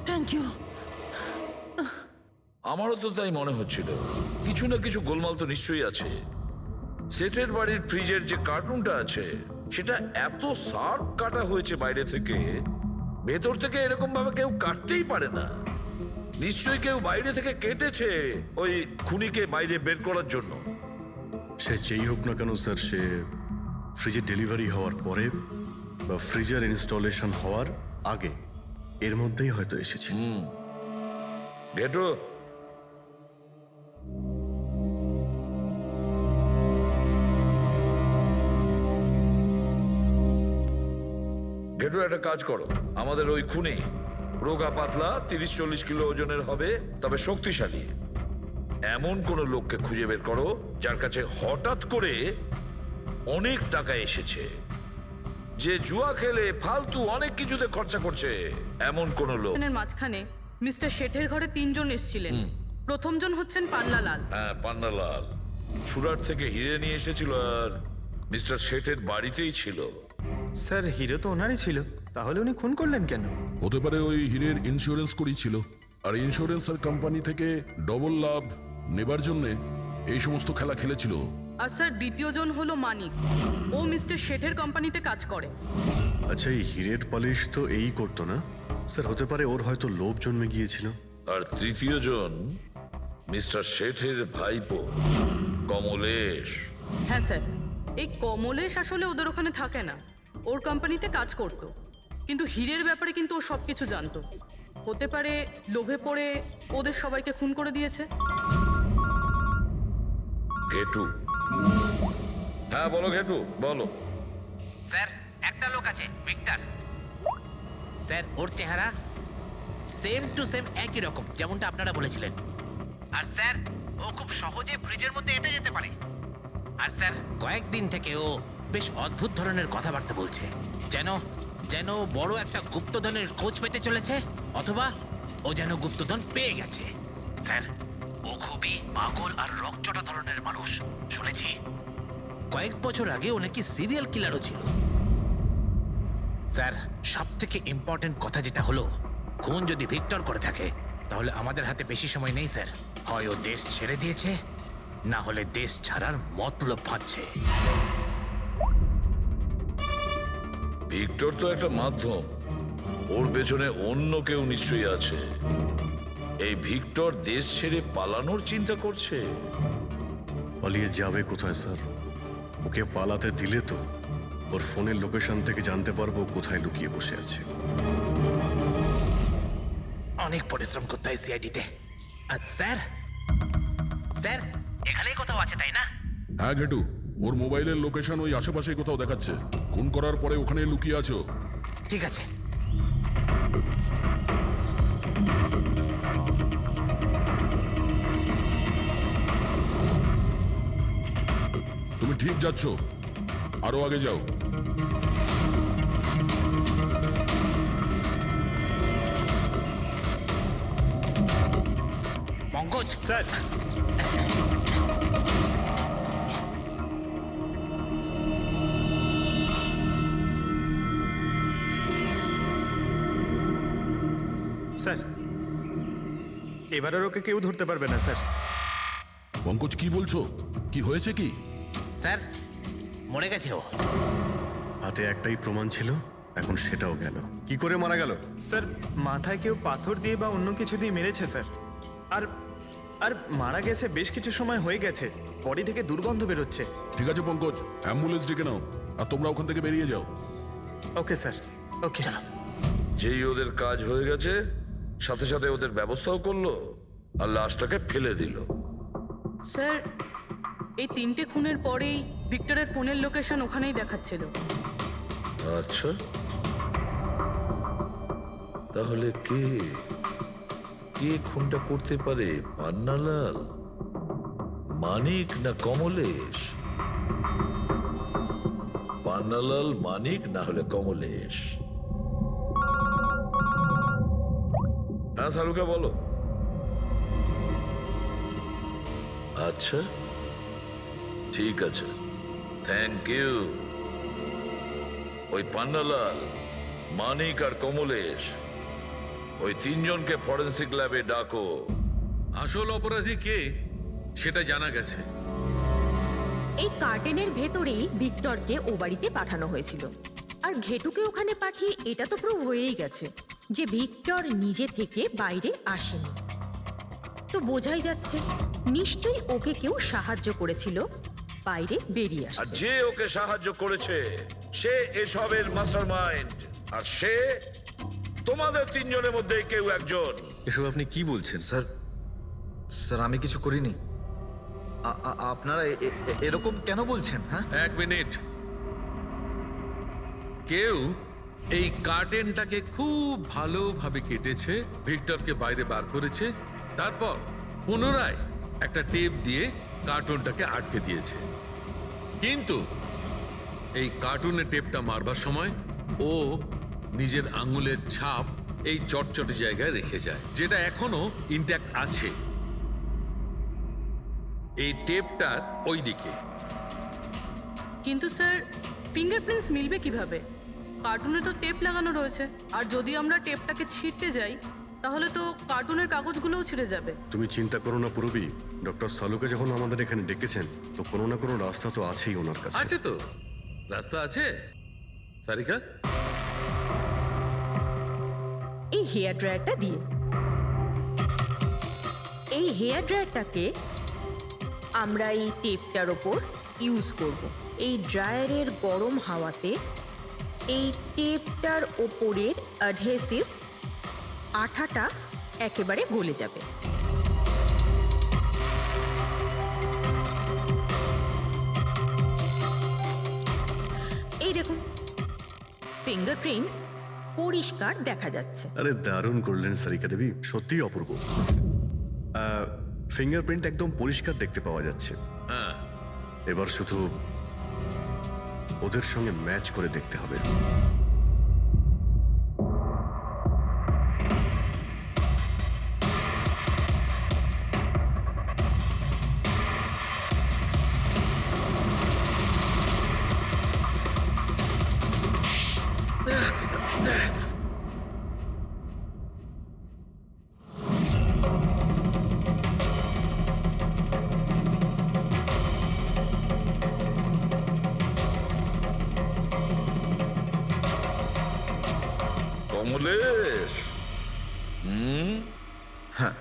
Thank you. আমারও তো তাই মনে হচ্ছিল, কিছু না কিছু গোলমাল তো নিশ্চয়ই আছে। সেটের বাড়ির ফ্রিজের যে কার্টুনটা আছে, সেটা এত শার্প কাটা হয়েছে বাইরে থেকে, ভেতর থেকে এরকম ভাবে কেউ কাটতেই পারে না। নিশ্চয়ই কেউ বাইরে থেকে কেটেছে ওই খুনিকে বাইরে বের করার জন্য। সে যেই হোক না কেন স্যার, সে ফ্রিজের ডেলিভারি হওয়ার পরে বা ফ্রিজার ইনস্টলেশন হওয়ার আগে এর মধ্যেই হয়তো এসেছে। ঘেটু, ঘেটু, একটা কাজ করো। আমাদের ওই খুনি রোগা পাতলা 30-40 কিলো ওজনের হবে, তবে শক্তিশালী। এমন কোন লোককে খুঁজে বের করো যার কাছে হঠাৎ করে অনেক টাকা এসেছে, যে জুয়া খেলে ফালতু অনেক কিছুতে খরচা করছে, এমন কোন লোক। এর মাঝখানে মিস্টার শেঠের ঘরে 3 জন এসেছিলেন। প্রথমজন হচ্ছেন পান্নালাল। হ্যাঁ, পান্নালাল সুরাট থেকে হিরে নিয়ে এসেছিল আর মিস্টার শেঠের বাড়িতেই ছিল। স্যার, হিরো তো ওনারই ছিল, তাহলে উনি খুন করলেন কেন? হতে পারে ওই হীরের ইন্স্যুরেন্স করেছিল, আর ইন্স্যুরেন্সের কোম্পানি থেকে ডবল লাভ নেবার জন্য এই সমস্ত খেলা খেলেছিল। আর স্যার, দ্বিতীয়জন হলো মানিক। ও মিস্টার শেঠের কোম্পানিতে কাজ করে। আচ্ছা, এই হিরের পালিশ তো এই করতো না স্যার? হতে পারে ওর হয়তো লোভ জন্মে গিয়েছিল। আর তৃতীয় জন মিস্টার শেঠের ভাইপো কমলেশ। হ্যাঁ স্যার, এই কমলেশ আসলে ওদের ওখানে থাকে না, ওর কোম্পানিতে কাজ করত। কিন্তু হীরের ব্যাপারে কিন্তু ও সবকিছু জানতো। হতে পারে লোভে পড়ে ওদের সবাইকে খুন করে দিয়েছে। ঘেটু, হ্যাঁ বলো ঘেটু, বলো। স্যার, একটা লোক আছে, ভিক্টর। স্যার, ওর চেহারা সেম টু সেম একই রকম যেমনটা আপনারা বলেছিলেন। আর স্যার, ও খুব সহজে ফ্রিজের মধ্যে এঁটে যেতে পারে। আর স্যার, কয়েকদিন থেকে ও বেশ অদ্ভুত ধরনের কথাবার্তা বলছে, যেন যেন বড় একটা গুপ্তধনের খোঁজ পেতে চলেছে, অথবা ও যেন গুপ্তধন পেয়ে গেছে। স্যার, ও খুবই পাগল আর রকচটা ধরনের মানুষ। শুনেছি কয়েক বছর আগে ও নাকি সিরিয়াল কিলারও ছিল। স্যার, সব থেকে ইম্পর্টেন্ট কথা যেটা হলো, খুন যদি ভিক্টর করে থাকে, তাহলে আমাদের হাতে বেশি সময় নেই স্যার। হয় ও দেশ ছেড়ে দিয়েছে, না হলে দেশ ছাড়ার মতলব ভাবছে। ভিক্টর তো একটা মাধ্যম, ওর পেছনে অন্য কেউ নিশ্চয়ই আছে। এই ভিক্টর দেশ ছেড়ে পালানোর চিন্তা করছে। পালিয়ে যাবে কোথায় স্যার? ওকে পালাতে দিলে তো ওর ফোনের লোকেশন থেকে জানতে পারবো কোথায় লুকিয়ে বসে আছে। অনেক পরিশ্রম করতে হয় সিআইডিতে। আর স্যার, স্যার এখানেই কোথাও আছে, তাই না? হ্যাঁ ঘেটু, ওর মোবাইলের লোকেশন ওই আশেপাশেই কোথাও দেখাচ্ছে। খুন করার পরে ওখানে লুকিয়ে আছো। ঠিক আছে। তুমি ঠিক যাচ্ছ, আরো আগে যাও। পঙ্কজ স্যার, স্যার, এবার আর ওকে কেউ ধরতে পারবে না স্যার। পঙ্কজ কি বলছো? কি হয়েছে কি? স্যার মরে গেছে ও। হাতে একটাই প্রমাণ ছিল, এখন সেটাও গেল। কি করে মারা গেল? স্যার মাথায় কেউ পাথর দিয়ে বা অন্য কিছু দিয়ে মেরেছে স্যার। আর আর মারা গেছে বেশ কিছু সময় হয়ে গেছে, বডি থেকে দুর্গন্ধ বেরোচ্ছে। ঠিক আছে পঙ্কজ, অ্যাম্বুলেন্স ডেকে নাও আর তোমরা ওখান থেকে বেরিয়ে যাও। ওকে স্যার, ওকে। যেই ওদের কাজ হয়ে গেছে সাথে সাথে ওদের ব্যবস্থাও করলো আর লাশটাকে ফেলে দিল। স্যার এই 3টে খুনের পরেই ভিক্টরের ফোনের লোকেশন ওখানেই দেখাচ্ছিল। আচ্ছা, তাহলে কে কে খুনটা করতে পারে? পান্নালাল, মানিক না কমলেশ? পান্নালাল, মানিক না হলে কমলেশ। হ্যাঁ সালুকা বলো। আচ্ছা ঠিক আছে, থ্যাংক ইউ। ওই পান্নালাল, মানিক আর কমলেশ, ওই 3 জনকে ফরেন্সিক ল্যাবে ডাকো। আসল অপরাধী কে সেটা জানা গেছে। এই কার্টেনের ভেতরেই ভিক্টরকে ও বাড়িতে পাঠানো হয়েছিল, আর ঘেটুকে ওখানে পাঠিয়ে এটা তো প্রুভ হয়েই গেছে যে ভিক্টর নিজে থেকে বাইরে আসেনি। তো বোঝাই যাচ্ছে নিশ্চয়ই ওকে কেউ সাহায্য করেছিল বাইরে বেরিয়ে আর আসতে। যে ওকে সাহায্য করেছে সে এসবের মাস্টারমাইন্ড, আর সে তোমাদের 3 জনের মধ্যে কেউ একজন। এসব আপনি কি বলছেন স্যার? স্যার আমি কিছু করিনি। আপনারা এরকম কেন বলছেন? হ্যাঁ, 1 মিনিট। কেউ এই কার্টেনটাকে খুব ভালোভাবে কেটেছে, ভিক্টরকে বাইরে বার করেছে, তারপর পুনরায় একটা টেপ দিয়ে কার্টুনটাকে আটকে দিয়েছে। কিন্তু এই কার্টুনের টেপটা মারবার সময় ও নিজের আঙুলের ছাপ এই চটচটে জায়গায় রেখে যায়, যেটা এখনো ইনট্যাক্ট আছে। এই টেপটার ওই দিকে। কিন্তু স্যার ফিঙ্গারপ্রিন্টস মিলবে কিভাবে? কার্টুনে তো টেপ লাগানো রয়েছে, আর যদি আমরা টেপটাকে ছিঁড়তে যাই তাহলে তো কার্টুনের কাগজগুলোও ছিঁড়ে যাবে। তুমি চিন্তা করো না পুরবি, ডক্টর সালুকে যখন আমাদের এখানে ডেকেছেন তো কোনো না কোনো রাস্তা তো আছেই ওনার কাছে। আছে তো, রাস্তা আছে। সারিকা, এই হেয়ার ড্রায়ারটা দিয়ে, এই হেয়ার ড্রায়ারটাকে আমরা এই টেপটার ওপর ইউজ করব। এই ড্রায়ারের গরম হাওয়াতে এই টেপটার ওপরের অ্যাডহেসিভ আঠাটা একেবারে গলে যাবে। এই দেখুন, ফিঙ্গারপ্রিন্টস পরিষ্কার দেখা যাচ্ছে। আরে দারুণ করলেন সারিকা দেবী, সত্যিই অপূর্ব। ফিঙ্গারপ্রিন্ট একদম পরিষ্কার দেখতে পাওয়া যাচ্ছে। হ্যাঁ, এবার শুধু ওদের সঙ্গে ম্যাচ করে দেখতে হবে। কমলেশ, হ্যাঁ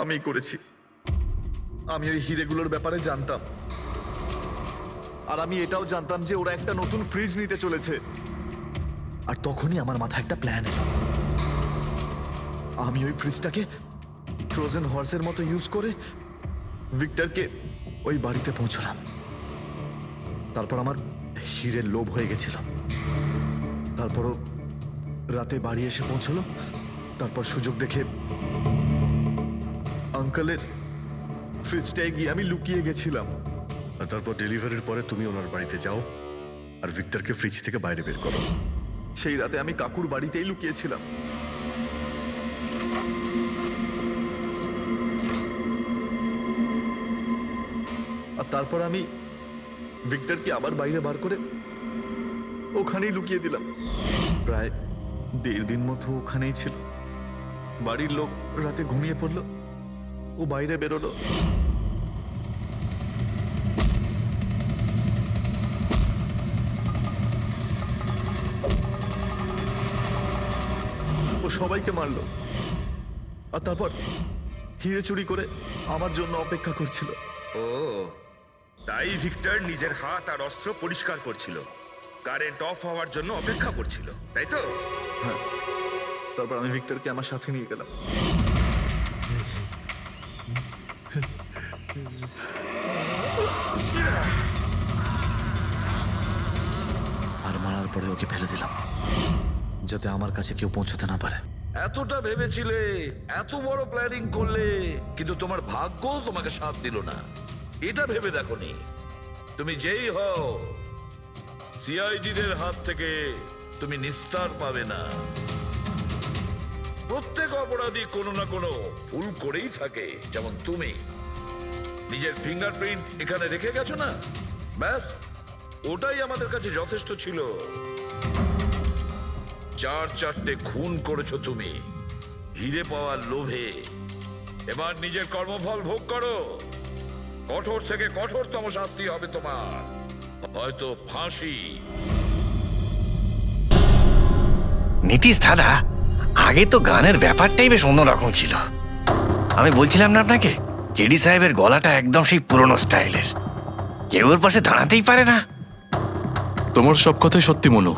আমি করেছি। আমি ওই হিরেগুলোর ব্যাপারে জানতাম, আর আমি এটাও জানতাম যে ওরা একটা নতুন ফ্রিজ নিতে চলেছে। আর তখনই আমার মাথায় একটা প্ল্যান এলো। আমি ওই ফ্রিজটাকে ফ্রোজেন হর্সের মতো ইউজ করে ভিক্টরকে ওই বাড়িতে পৌঁছলাম। তারপর আমার হিরের লোভ হয়ে গেছিল। তারপরও রাতে বাড়ি এসে পৌঁছলো। তারপর সুযোগ দেখে আঙ্কেলের ফ্রিজটায় গিয়ে আমি লুকিয়ে গেছিলাম। আর তারপর ডেলিভারির পরে তুমি ওনার বাড়িতে যাও আর ভিক্টরকে ফ্রিজ থেকে বাইরে বের করো। সেই রাতে আমি কাকুর বাড়িতেই লুকিয়েছিলাম। আর তারপর আমি ভিক্টরকে আবার বাইরে বার করে ওখানেই লুকিয়ে দিলাম। প্রায় 1.5 দিন মতো ওখানেই ছিল। বাড়ির লোক রাতে ঘুমিয়ে পড়লো, ও বাইরে বেরোলো। ও সবাইকে মারলো, আর তারপর হিরে চুরি করে আমার জন্য অপেক্ষা করছিল। ও তাই ভিক্টর নিজের হাত আর অস্ত্র পরিষ্কার করছিল, কারেন্ট অফ হওয়ার জন্য অপেক্ষা করছিল, তাই তো? হ্যাঁ, তারপর আমি ভিক্টরকে আমার সাথে নিয়ে গেলাম। আর মারার পরে ওকে ফেলে দিলাম, যাতে আমার কাছে কেউ পৌঁছতে না পারে। এতটা ভেবেছিলে, এত বড় প্ল্যানিং করলে, কিন্তু তোমার ভাগ্য তোমাকে সাথ দিল না। এটা ভেবে দেখোনি তুমি যেই হও সিআইডিদের হাত থেকে তুমি নিস্তার পাবে না। প্রত্যেক অপরাধী কোনো না কোনো ভুল করেই থাকে। যেমন তুমি নিজের ফিঙ্গারপ্রিন্ট এখানে রেখে গেছো না, ব্যাস ওটাই আমাদের কাছে যথেষ্ট ছিল। 4-4টে খুন করেছো তুমি হিরে পাওয়ার লোভে। এবার নিজের কর্মফল ভোগ করো। কঠোর থেকে কঠোরতম শাস্তি হবে তোমার, হয়তো ফাঁসি। নীতিশ দাদা, আগে তো গানের ব্যাপারটাই বেশ অন্যরকম ছিল। আমি বলছিলাম না আপনাকে, কেডি সাহেবের গলাটা একদম সেই পুরনো স্টাইলের, কেউ ওর পাশে দাঁড়াতেই পারে না। তোমার সব কথাই সত্যি মনু,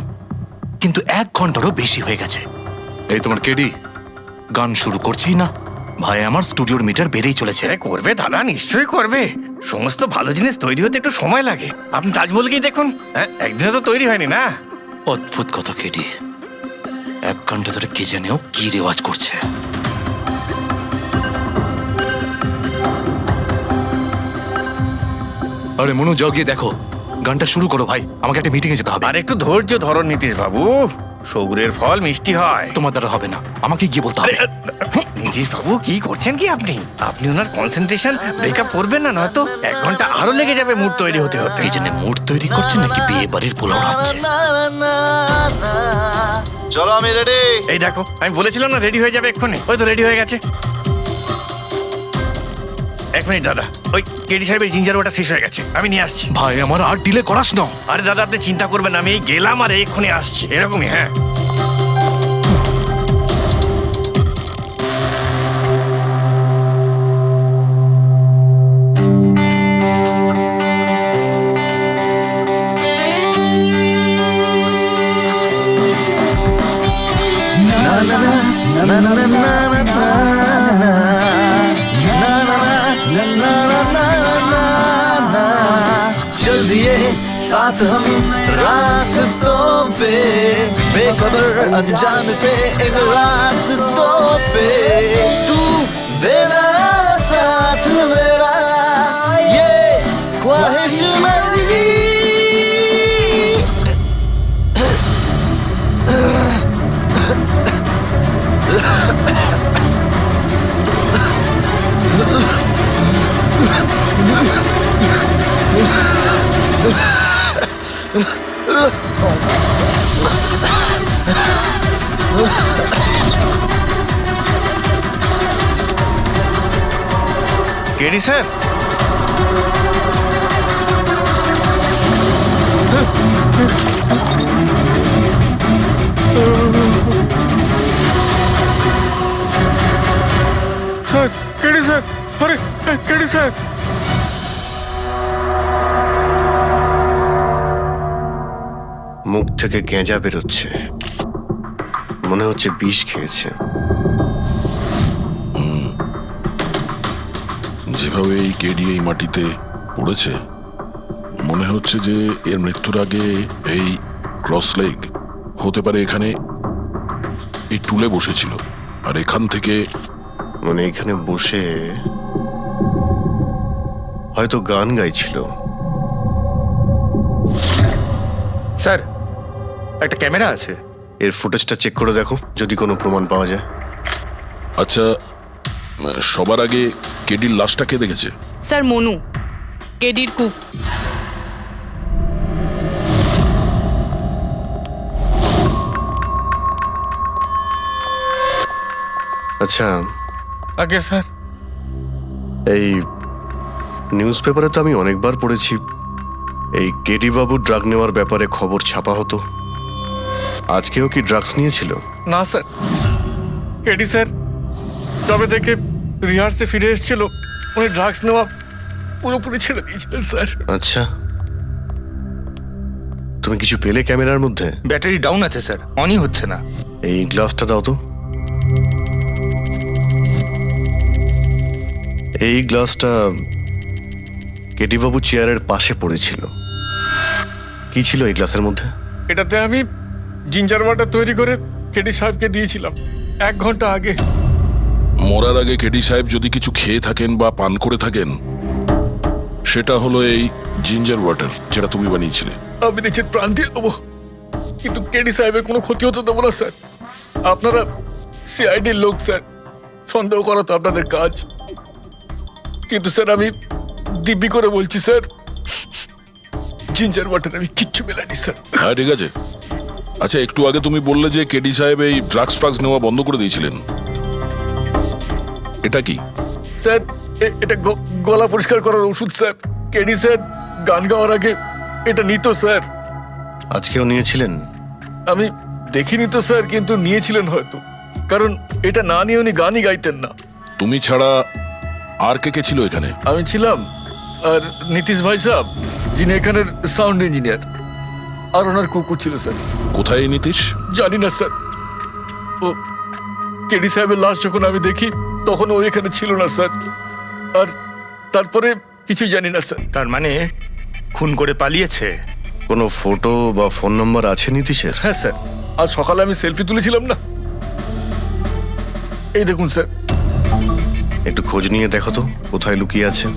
কিন্তু 1 ঘন্টারও বেশি হয়ে গেছে। এই তোমার কেডি গান শুরু করছেই না। ভাই আমার স্টুডিওর মিটার বেড়েই চলেছে। করবে দাদা, নিশ্চয়ই করবে। সমস্ত ভালো জিনিস তৈরি হতে একটু সময় লাগে। আপনি তাজমহলকেই দেখুন, একদিনে তো তৈরি হয়নি না। অদ্ভুত কথা কেডি, 1 ঘন্টা ধরে কে জানেও কি রেওয়াজ করছে। আরে মনু, যাও গিয়ে দেখো, গানটা শুরু করো ভাই, আমাকে একটা মিটিং এ যেতে হবে। আর একটু ধৈর্য ধরো নীতিশ বাবু, সৌগুরের ফল মিষ্টি হয়। তোমার দ্বারা হবে না, আমাকে গিয়ে বলতে হবে। নীতিশ বাবু কি করছেন কি আপনি? আপনি ওনার কনসেন্ট্রেশন ব্রেকআপ করবেন না, নয়তো 1 ঘন্টা আরো লেগে যাবে মুড তৈরি হতে হতে। কি জানে মুড তৈরি করছে নাকি বিয়ে বাড়ির পোলাও রাখছে। চলো আমি রেডি। এই দেখো, আমি বলেছিলাম না রেডি হয়ে যাবে এক্ষুনি, ওই তো রেডি হয়ে গেছে। 1 মিনিট দাদা, ওই কেডি সাহেবের জিঞ্জার ওটা শেষ হয়ে গেছে, আমি নিয়ে আসছি। ভাই আমার আর ডিলে করাস না। আরে দাদা আপনি চিন্তা করবেন না, আমি এই গেলাম আর এক্ষুনি আসছি, এরকমই। হ্যাঁ चल दिए साथ हम रास्तों पे, बेखबर अनजान से एक रास्तों पे, तू देना साथ मेरा ये ख्वाहिश मेरी। KD sir, sir, KD sir, আরে কেডি স্যার। মুখ থেকে গেঁজা বেরোচ্ছে, মনে হচ্ছে বিষ খেয়েছে। যেভাবে এই কেডি এই মাটিতে পড়েছে, মনে হচ্ছে যে এর মৃত্যুর আগে এই ক্রস লেগ হতে পারে এখানে এই টুলে বসেছিল, আর এখান থেকে মানে এখানে বসে হয়তো গান গাইছিল। স্যার, একটা ক্যামেরা আছে, এর ফুটেজটা চেক করে দেখো, যদি কোনো প্রমাণ পাওয়া যায়। আচ্ছা, সবার আগে কেডির লাশটা কে দেখেছে? স্যার মনু, কেডির কুক। আচ্ছা আগে স্যার, এই নিউজ পেপারে তো আমি অনেকবার পড়েছি এই কেডি বাবু ড্রাগ নেওয়ার ব্যাপারে খবর ছাপা হতো। আজকেও কি ড্রাগস নিয়েছিল? না স্যার, কেডি স্যার তবে থেকে রিহার্সে ফিরে এসেছিল উনি ড্রাগস নেওয়া পুরোপুরি ছেড়ে দিয়েছিলেন স্যার। আচ্ছা, তুমি কিছু পেলে ক্যামেরার মধ্যে? ব্যাটারি ডাউন আছে স্যার, অনই হচ্ছে না। এই গ্লাসটা দাও তো। এই গ্লাসটা কেটিবাবু চেয়ারের পাশে পড়েছিল। কি ছিল এই গ্লাসের মধ্যে? এটাতে আমি জিঞ্জার ওয়াটার তৈরি করে কেডি সাহেবকে দিয়েছিলাম 1 ঘন্টা আগে। মরার আগে কেডি সাহেব যদি কিছু খেয়ে থাকেন বা পান করে থাকেন, সেটা হলো এই জিঞ্জার ওয়াটার যেটা তুমি বানিয়েছিলে। আমি নিজের প্রাণ দিয়ে দেবো, কিন্তু কেডি সাহেবের কোনো ক্ষতি হতে দেবো না স্যার। আপনারা সিআইডির লোক স্যার, সন্দেহ করা তো আপনাদের কাজ। কিন্তু স্যার আমি দিব্যি করে বলছি স্যার, জিঞ্জার ওয়াটার আমি কিচ্ছু মেলাইনি স্যার। হ্যাঁ ঠিক আছে। আচ্ছা, একটু আগে তুমি বললে যে কেডি সাহেব এই ড্রাগস নেওয়া বন্ধ করে দিয়েছিলেন, এটা কি? স্যার এটা গলা পরিষ্কার করার ওষুধ স্যার। কেডি স্যার গান গাওয়ার আগে এটা নিত স্যার। আজকেও নিয়েছিলেন? আমি দেখিনি তো স্যার, কিন্তু নিয়েছিলেন হয়তো, কারণ এটা না নিয়ে উনি গানই গাইতেন না। তুমি ছাড়া আর কে কে ছিল এখানে? আমি ছিলাম, আর নীতিশ ভাই সাহেব যিনি এখানের সাউন্ড ইঞ্জিনিয়ার, আর ওনার কুকুর ছিল স্যার। কোথায় এই নীতিশ? জানি না স্যার। ও কেডি সাহেবের লাশ যখন আমি দেখি তখন ও এখানে ছিল না স্যার, আর তারপরে কিছুই জানি না স্যার। তার মানে খুন করে পালিয়েছে? কোনো ফটো বা ফোন নাম্বার আছে নীতিশের? হ্যাঁ স্যার, আজ সকালে আমি সেলফি তুলেছিলাম না, এই দেখুন স্যার। একটু খোঁজ নিয়ে দেখো তো কোথায় লুকিয়ে আছে।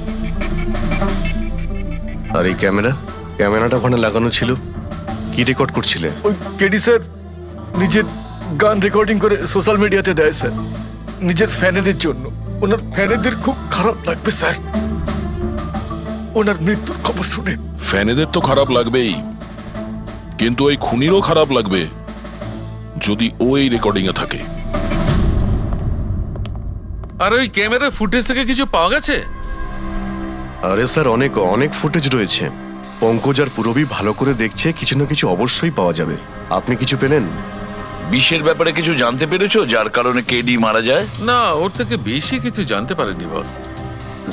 আর এই ক্যামেরাটা ওখানে লাগানো ছিল, কি রেকর্ড করছিলে? ওই কেডি স্যার নিজের গান রেকর্ডিং করে সোশ্যাল মিডিয়াতে দেয় স্যার, নিজের ফ্যানেদের জন্য। ওনার ফ্যানেদের খুব খারাপ লাগবে স্যার ওনার মৃত্যুর খবর শুনে। ফ্যানেদের তো খারাপ লাগবেই, কিন্তু ওই খুনিরও খারাপ লাগবে যদি ও এই রেকর্ডিং এ থাকে। আর ওই ক্যামেরার ফুটেজ থেকে কিছু পাওয়া গেছে? আরে স্যার, অনেক ফুটেজ রয়েছে। পঙ্কজ আর পুরবী ভালো করে দেখছে, কিছু না কিছু অবশ্যই পাওয়া যাবে। আপনি কিছু পেলেন? বিষের ব্যাপারে কিছু জানতে পেরেছো যার কারণে কেডি মারা যায়? না, ওর থেকে বেশি কিছু জানতে পারেনি বস।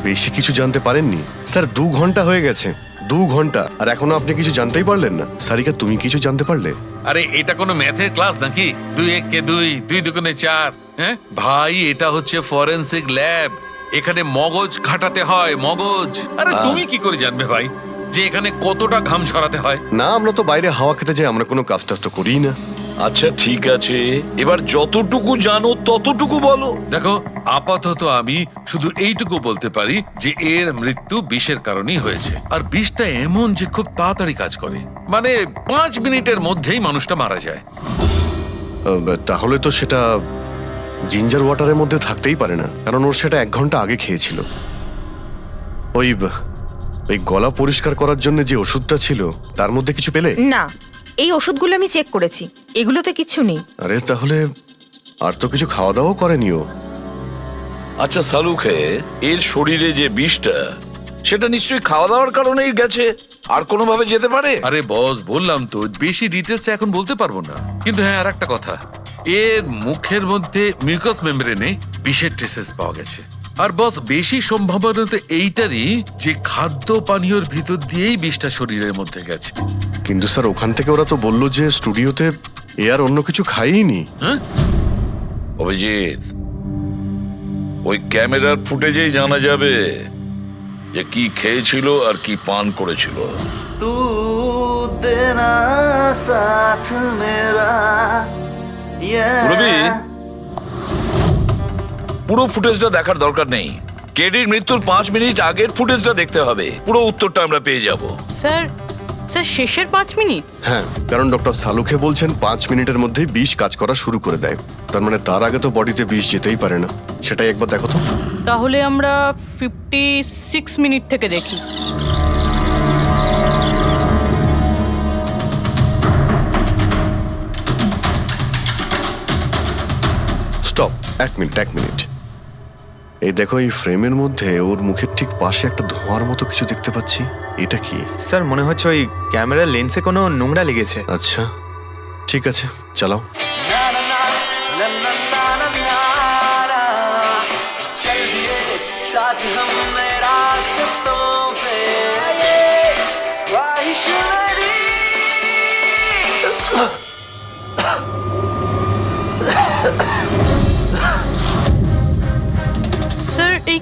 বেশি কিছু জানতে পারেননি স্যার? 2 ঘন্টা হয়ে গেছে, 2 ঘন্টা, আর এখনো আপনি কিছু জানতেই পারলেন না। সারিকা, তুমি কিছু জানতে পারলে? আরে এটা কোনো ম্যাথের ক্লাস নাকি? 2 × 1 = 2, 2 × 2 = 4। হ্যাঁ ভাই, এটা হচ্ছে ফরেনসিক ল্যাব, এখানে মগজ খাটাতে হয়, মগজ। আরে তুমি কি করে জানবে ভাই যে এখানে কতটা ঘাম ছড়াতে হয়? না, আমরা তো বাইরে হাওয়া খেতে যাই, আমরা কোনো কাজ টাজ তো করি না। আচ্ছা ঠিক আছে, এবার যতটুকু জানো ততটুকু বলো। দেখো, আপাতত আমি শুধু এইটুকু বলতে পারি যে এর মৃত্যু বিষের কারণেই হয়েছে। আর বিষটা এমন যে খুব তাড়াতাড়ি কাজ করে, মানে 5 মিনিটের মধ্যেই মানুষটা মারা যায়। তাহলে তো সেটা জিঞ্জার ওয়াটারের মধ্যে থাকতেই পারে না, কারণ ওর সেটা 1 ঘন্টা আগে খেয়েছিল। ওই গলা পরিষ্কার করার জন্য যে ওষুধটা ছিল তার মধ্যে কিছু পেলে? না, এই ওষুধগুলো আমি চেক করেছি, এগুলোতে কিছু নেই। আরে তাহলে আর তো কিছু খাওয়া দাওয়া করেনি ও। আচ্ছা সালুখে, এর শরীরে যে বিষটা, সেটা নিশ্চয়ই খাওয়া দাওয়ার কারণেই গেছে, আর কোনোভাবে যেতে পারে? আরে বস, বললাম তো বেশি ডিটেলস এখন বলতে পারবো না। কিন্তু হ্যাঁ, আর একটা কথা, এর মুখের মধ্যে মিউকাস মেমব্রেনে বিষের ট্রেসেস পাওয়া গেছে। আর বস, বেশি সম্ভাবনা তো এইটারই যে খাদ্য পানীয়র ভিতর দিয়েই বিষটা শরীরের মধ্যে গেছে। কিন্তু স্যার, ওখান থেকে ওরা তো বললো যে স্টুডিওতে এ আর অন্য কিছু খাইনি। হ্যাঁ অভিজিৎ, ওই ক্যামেরার ফুটেজেই জানা যাবে যে কি খেয়েছিল আর কি পান করেছিল। तू देना साथ मेरा পুরবী, পুরো ফুটেজটা দেখার দরকার নেই, কেডির মৃত্যুর 5 মিনিট আগের ফুটেজটা দেখতে হবে, পুরো উত্তরটা আমরা পেয়ে যাব। স্যার, শেষের 5 মিনিট? হ্যাঁ, কারণ ডক্টর সালুখে বলছেন 5 মিনিটের মধ্যেই বিষ কাজ করা শুরু করে দেয়। তার মানে তার আগে তো বডিতে বিষ যেতেই পারে না। সেটাই একবার দেখো তো। তাহলে আমরা 56 মিনিট থেকে দেখি। Stop, 1 minute. এই দেখো, এই ফ্রেমের মধ্যে ওর মুখের ঠিক পাশে একটা ধোঁয়ার মতো কিছু দেখতে পাচ্ছি। এটা কি? স্যার মনে হচ্ছে ওই ক্যামেরার লেন্সে কোনো নোংরা লেগেছে। আচ্ছা ঠিক আছে, চালাও। na na na na na na na sir এই